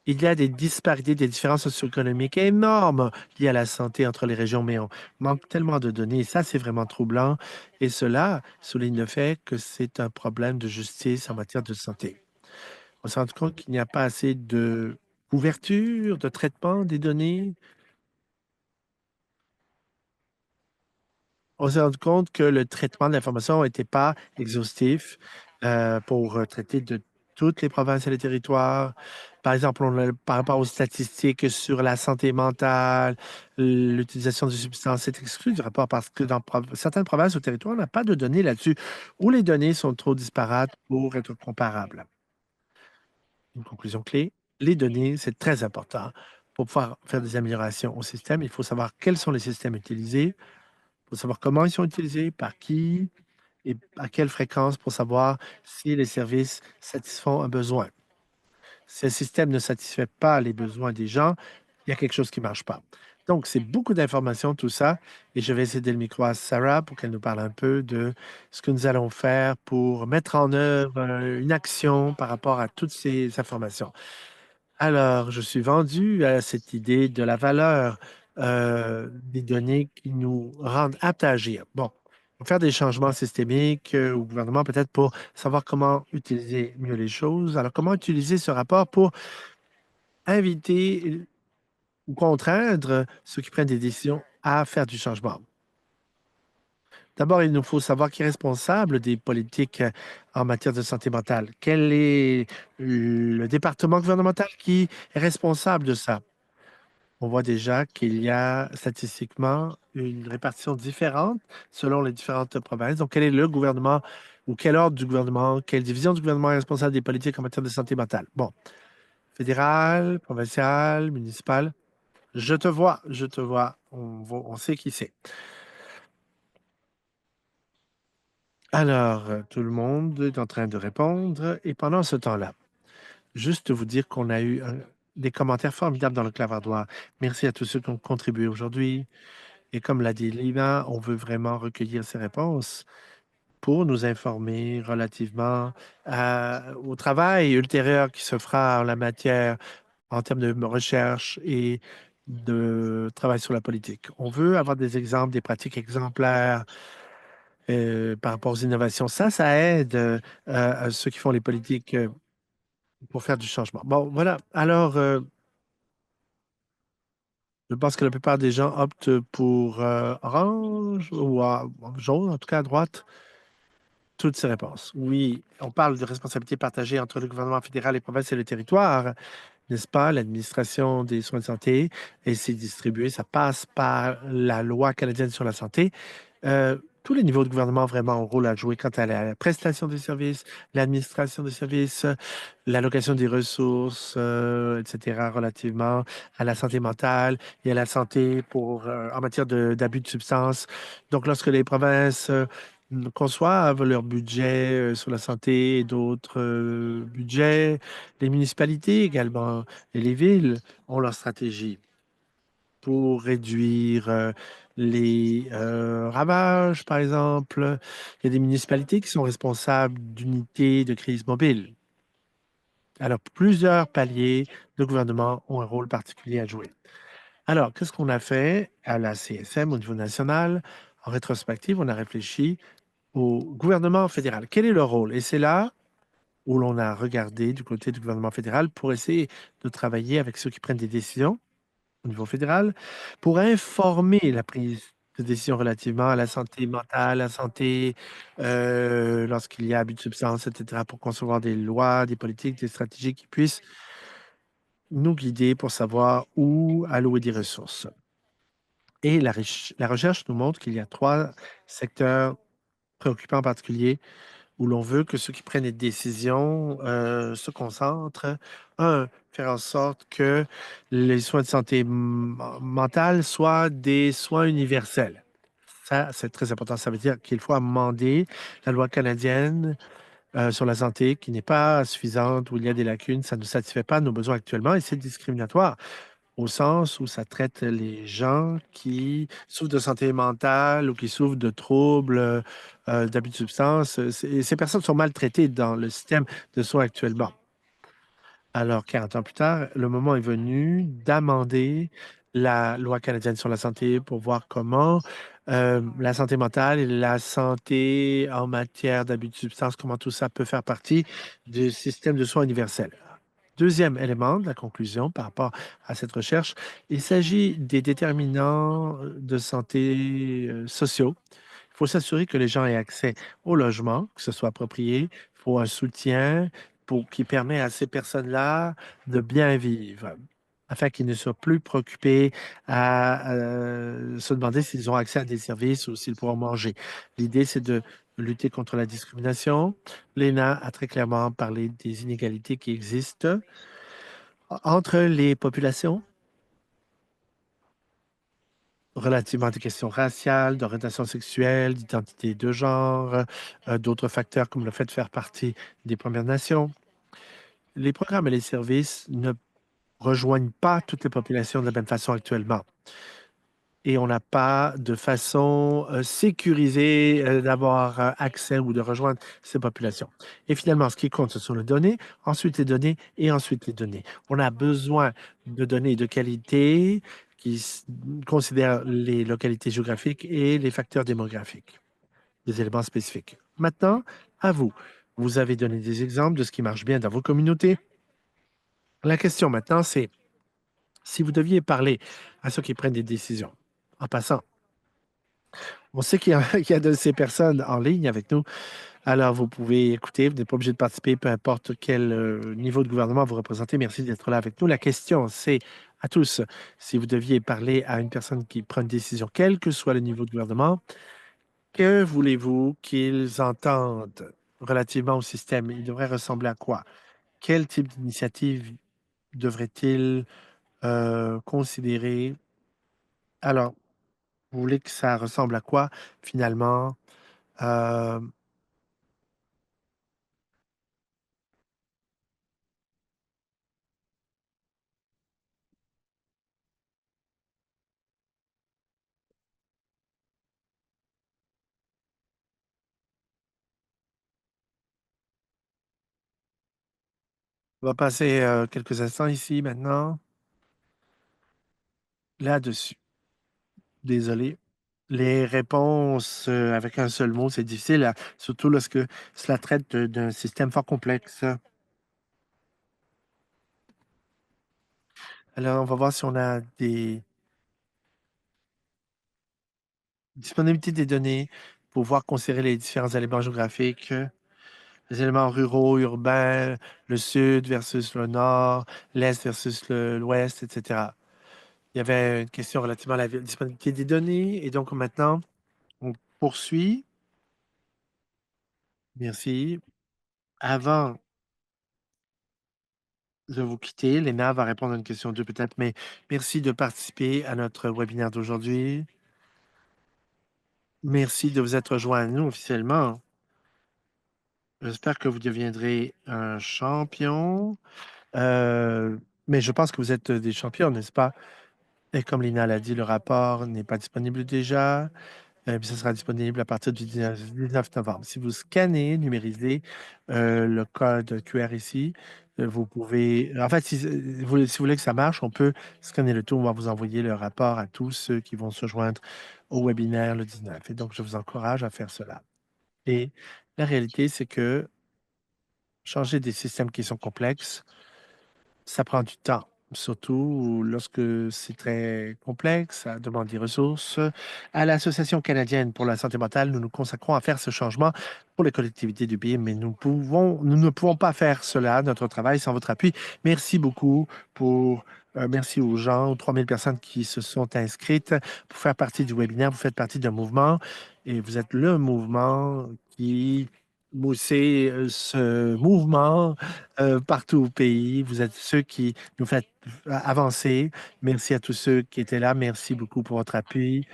Il y a des disparités, des différences socio-économiques énormes liées à la santé entre les régions, mais on manque tellement de données. Et ça, c'est vraiment troublant. Et cela souligne le fait que c'est un problème de justice en matière de santé. On s'est rendu compte qu'il n'y a pas assez de couverture, de traitement des données. On s'est rendu compte que le traitement de l'information n'était pas exhaustif pour traiter de toutes les provinces et les territoires. Par exemple, par rapport aux statistiques sur la santé mentale, l'utilisation de substances, c'est exclu du rapport parce que dans certaines provinces ou territoires, on n'a pas de données là-dessus ou les données sont trop disparates pour être comparables. Une conclusion clé, les données, c'est très important. Pour pouvoir faire des améliorations au système, il faut savoir quels sont les systèmes utilisés, il faut savoir comment ils sont utilisés, par qui et à quelle fréquence pour savoir si les services satisfont un besoin. Si un système ne satisfait pas les besoins des gens, il y a quelque chose qui ne marche pas. Donc, c'est beaucoup d'informations, tout ça. Et je vais céder le micro à Sarah pour qu'elle nous parle un peu de ce que nous allons faire pour mettre en œuvre une action par rapport à toutes ces informations. Alors, je suis vendu à cette idée de la valeur des données qui nous rendent aptes à agir. Bon, on va faire des changements systémiques au gouvernement, peut-être pour savoir comment utiliser mieux les choses. Alors, comment utiliser ce rapport pour inviter ou contraindre ceux qui prennent des décisions à faire du changement? D'abord, il nous faut savoir qui est responsable des politiques en matière de santé mentale. Quel est le département gouvernemental qui est responsable de ça? On voit déjà qu'il y a statistiquement une répartition différente selon les différentes provinces. Donc, quel est le gouvernement ou quel ordre du gouvernement, quelle division du gouvernement est responsable des politiques en matière de santé mentale? Bon, fédéral, provincial, municipal. Je te vois, on sait qui c'est. Alors, tout le monde est en train de répondre et pendant ce temps-là, juste vous dire qu'on a eu des commentaires formidables dans le clavardoir. Merci à tous ceux qui ont contribué aujourd'hui. Et comme l'a dit Lina, on veut vraiment recueillir ces réponses pour nous informer relativement au travail ultérieur qui se fera en la matière en termes de recherche et de travail sur la politique. On veut avoir des exemples, des pratiques exemplaires par rapport aux innovations. Ça aide à ceux qui font les politiques pour faire du changement. Bon, voilà. Alors, je pense que la plupart des gens optent pour orange ou jaune, en tout cas à droite. Toutes ces réponses. Oui, on parle de responsabilité partagée entre le gouvernement fédéral, les provinces et le territoire, n'est-ce pas? L'administration des soins de santé, et c'est distribué, ça passe par la loi canadienne sur la santé. Tous les niveaux de gouvernement ont vraiment un rôle à jouer quant à la prestation des services, l'administration des services, l'allocation des ressources, etc., relativement à la santé mentale et à la santé en matière d'abus de substances. Donc, lorsque les provinces conçoivent leur budget sur la santé et d'autres budgets, les municipalités également et les villes ont leur stratégie pour réduire les ravages, par exemple. Il y a des municipalités qui sont responsables d'unités de crise mobile. Alors, plusieurs paliers de gouvernement ont un rôle particulier à jouer. Alors, qu'est-ce qu'on a fait à la CSM au niveau national? En rétrospective, on a réfléchi au gouvernement fédéral. Quel est le rôle? Et c'est là où l'on a regardé du côté du gouvernement fédéral pour essayer de travailler avec ceux qui prennent des décisions au niveau fédéral pour informer la prise de décision relativement à la santé mentale, la santé lorsqu'il y a abus de substances, etc., pour concevoir des lois, des politiques, des stratégies qui puissent nous guider pour savoir où allouer des ressources. Et la recherche nous montre qu'il y a trois secteurs préoccupants en particulier où l'on veut que ceux qui prennent les décisions se concentrent. Un, faire en sorte que les soins de santé mentale soient des soins universels. Ça, c'est très important. Ça veut dire qu'il faut amender la loi canadienne sur la santé qui n'est pas suffisante, où il y a des lacunes. Ça ne satisfait pas nos besoins actuellement et c'est discriminatoire au sens où ça traite les gens qui souffrent de santé mentale ou qui souffrent de troubles, d'abus de substances. Ces personnes sont maltraitées dans le système de soins actuellement. Alors, 40 ans plus tard, le moment est venu d'amender la loi canadienne sur la santé pour voir comment la santé mentale et la santé en matière d'abus de substances, comment tout ça peut faire partie du système de soins universel. Deuxième élément de la conclusion par rapport à cette recherche, il s'agit des déterminants de santé sociaux. Il faut s'assurer que les gens aient accès au logement, que ce soit approprié. Il faut un soutien qui permet à ces personnes-là de bien vivre, afin qu'ils ne soient plus préoccupés à se demander s'ils ont accès à des services ou s'ils pourront manger. L'idée, c'est de lutter contre la discrimination. L'ENA a très clairement parlé des inégalités qui existent entre les populations relativement à des questions raciales, d'orientation sexuelle, d'identité de genre, d'autres facteurs comme le fait de faire partie des Premières Nations. Les programmes et les services ne rejoignent pas toutes les populations de la même façon actuellement. Et on n'a pas de façon sécurisée d'avoir accès ou de rejoindre ces populations. Et finalement, ce qui compte, ce sont les données, ensuite les données et ensuite les données. On a besoin de données de qualité qui considèrent les localités géographiques et les facteurs démographiques, des éléments spécifiques. Maintenant, à vous. Vous avez donné des exemples de ce qui marche bien dans vos communautés. La question maintenant, c'est si vous deviez parler à ceux qui prennent des décisions, en passant, on sait qu'il y a, qu'il y a de ces personnes en ligne avec nous. Alors, vous pouvez écouter, vous n'êtes pas obligé de participer, peu importe quel niveau de gouvernement vous représentez. Merci d'être là avec nous. La question, c'est à tous, si vous deviez parler à une personne qui prend une décision, quel que soit le niveau de gouvernement, que voulez-vous qu'ils entendent relativement au système? Il devrait ressembler à quoi? Quel type d'initiative devrait-il considérer? Alors, vous voulez que ça ressemble à quoi finalement? Euh, On va passer quelques instants ici maintenant, là-dessus. Désolé. Les réponses avec un seul mot, c'est difficile, surtout lorsque cela traite d'un système fort complexe. Alors, on va voir si on a des disponibilités des données pour pouvoir considérer les différents éléments géographiques, les éléments ruraux, urbains, le sud versus le nord, l'est versus l'ouest, etc. Il y avait une question relativement à la disponibilité des données. Et donc, maintenant, on poursuit. Merci. Avant de vous quitter, Léna va répondre à une question 2 peut-être, mais merci de participer à notre webinaire d'aujourd'hui. Merci de vous être joint à nous officiellement. J'espère que vous deviendrez un champion. Euh, mais je pense que vous êtes des champions, n'est-ce pas? Et comme Lina l'a dit, le rapport n'est pas disponible déjà. Puis ça sera disponible à partir du 19 novembre. Si vous scannez, numérisez le code QR ici, vous pouvez. En fait, si vous voulez que ça marche, on peut scanner le tout. On va vous envoyer le rapport à tous ceux qui vont se joindre au webinaire le 19. Et donc, je vous encourage à faire cela. Et la réalité, c'est que changer des systèmes qui sont complexes, ça prend du temps, surtout lorsque c'est très complexe, ça demande des ressources. À l'Association canadienne pour la santé mentale, nous nous consacrons à faire ce changement pour les collectivités du pays, mais nous ne pouvons pas faire cela, notre travail, sans votre appui. Merci beaucoup merci aux gens, aux 3000 personnes qui se sont inscrites pour faire partie du webinaire. Vous faites partie d'un mouvement et vous êtes le mouvement qui moussez ce mouvement partout au pays. Vous êtes ceux qui nous faites avancer. Merci à tous ceux qui étaient là. Merci beaucoup pour votre appui.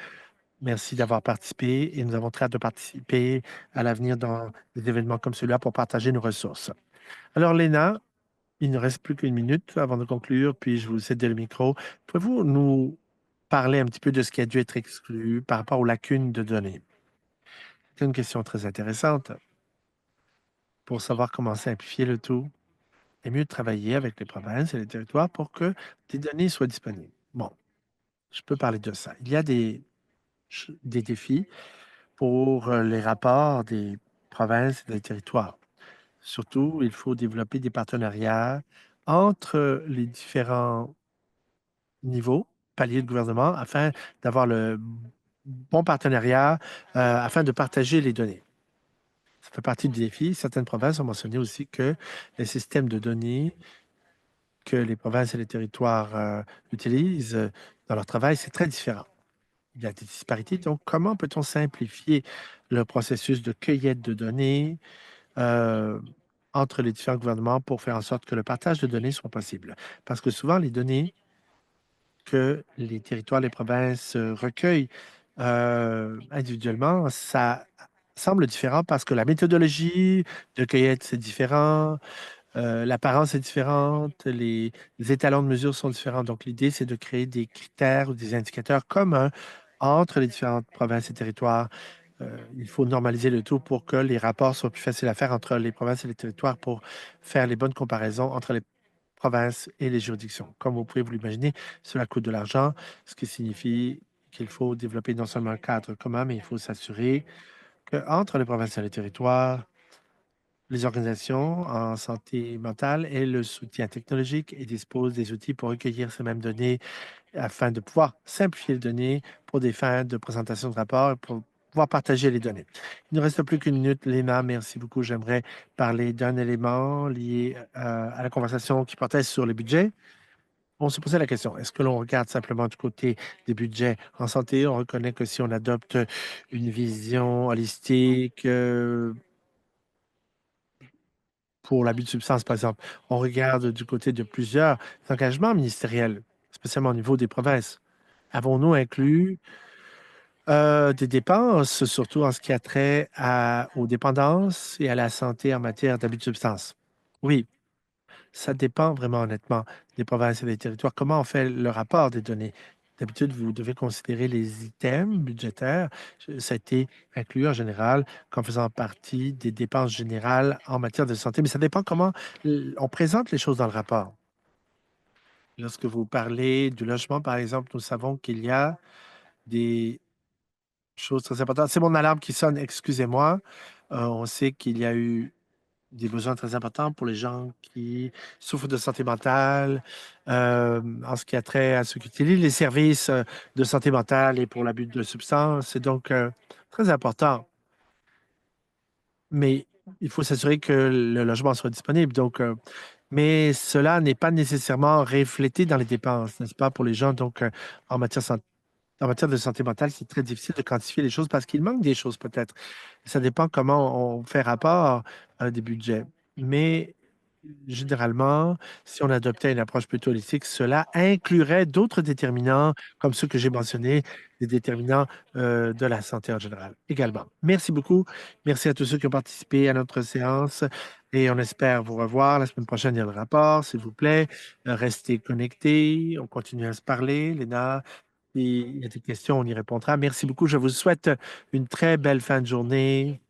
Merci d'avoir participé et nous avons très hâte de participer à l'avenir dans des événements comme celui-là pour partager nos ressources. Alors, Léna, il ne reste plus qu'une minute avant de conclure, puis je vous cède le micro. Pouvez-vous nous parler un petit peu de ce qui a dû être exclu par rapport aux lacunes de données? C'est une question très intéressante pour savoir comment simplifier le tout et mieux travailler avec les provinces et les territoires pour que des données soient disponibles. Bon, je peux parler de ça. Il y a des défis pour les rapports des provinces et des territoires. Surtout, il faut développer des partenariats entre les différents niveaux, paliers de gouvernement, afin d'avoir le bon partenariat, afin de partager les données. Ça fait partie du défi. Certaines provinces ont mentionné aussi que les systèmes de données que les provinces et les territoires utilisent dans leur travail, c'est très différent. Il y a des disparités. Donc, comment peut-on simplifier le processus de cueillette de données euh, entre les différents gouvernements pour faire en sorte que le partage de données soit possible? Parce que souvent, les données que les territoires, les provinces recueillent individuellement, ça semble différent parce que la méthodologie de cueillette, c'est différent, l'apparence est différente, les étalons de mesure sont différents. Donc, l'idée, c'est de créer des critères ou des indicateurs communs entre les différentes provinces et territoires. Il faut normaliser le tout pour que les rapports soient plus faciles à faire entre les provinces et les territoires pour faire les bonnes comparaisons entre les provinces et les juridictions. Comme vous pouvez vous l'imaginer, cela coûte de l'argent, ce qui signifie qu'il faut développer non seulement un cadre commun, mais il faut s'assurer qu'entre les provinces et les territoires, les organisations en santé mentale aient le soutien technologique et disposent des outils pour recueillir ces mêmes données afin de pouvoir simplifier les données pour des fins de présentation de rapports et pour pouvoir partager les données. Il ne reste plus qu'une minute. Léna, merci beaucoup. J'aimerais parler d'un élément lié à la conversation qui portait sur le budget. On se posait la question, est-ce que l'on regarde simplement du côté des budgets en santé? On reconnaît que si on adopte une vision holistique pour l'abus de substance, par exemple, on regarde du côté de plusieurs engagements ministériels, spécialement au niveau des provinces. Avons-nous inclus des dépenses, surtout en ce qui a trait aux dépendances et à la santé en matière d'abus de substance? Oui, ça dépend vraiment honnêtement des provinces et des territoires. Comment on fait le rapport des données? D'habitude, vous devez considérer les items budgétaires. Ça a été inclus en général comme faisant partie des dépenses générales en matière de santé, mais ça dépend comment on présente les choses dans le rapport. Lorsque vous parlez du logement, par exemple, nous savons qu'il y a des choses très importantes. C'est mon alarme qui sonne, excusez-moi. On sait qu'il y a eu des besoins très importants pour les gens qui souffrent de santé mentale, en ce qui a trait à ceux qui utilisent les services de santé mentale et pour l'abus de substances. C'est donc très important. Mais il faut s'assurer que le logement soit disponible. Donc, mais cela n'est pas nécessairement reflété dans les dépenses, n'est-ce pas, pour les gens. Donc, en matière en matière de santé mentale, c'est très difficile de quantifier les choses parce qu'il manque des choses peut-être. Ça dépend comment on fait rapport des budgets. Mais généralement, si on adoptait une approche plutôt holistique, cela inclurait d'autres déterminants comme ceux que j'ai mentionnés, des déterminants de la santé en général également. Merci beaucoup. Merci à tous ceux qui ont participé à notre séance et on espère vous revoir la semaine prochaine. Il y a le rapport, s'il vous plaît. Restez connectés. On continue à se parler. Léna, s'il y a des questions, on y répondra. Merci beaucoup. Je vous souhaite une très belle fin de journée.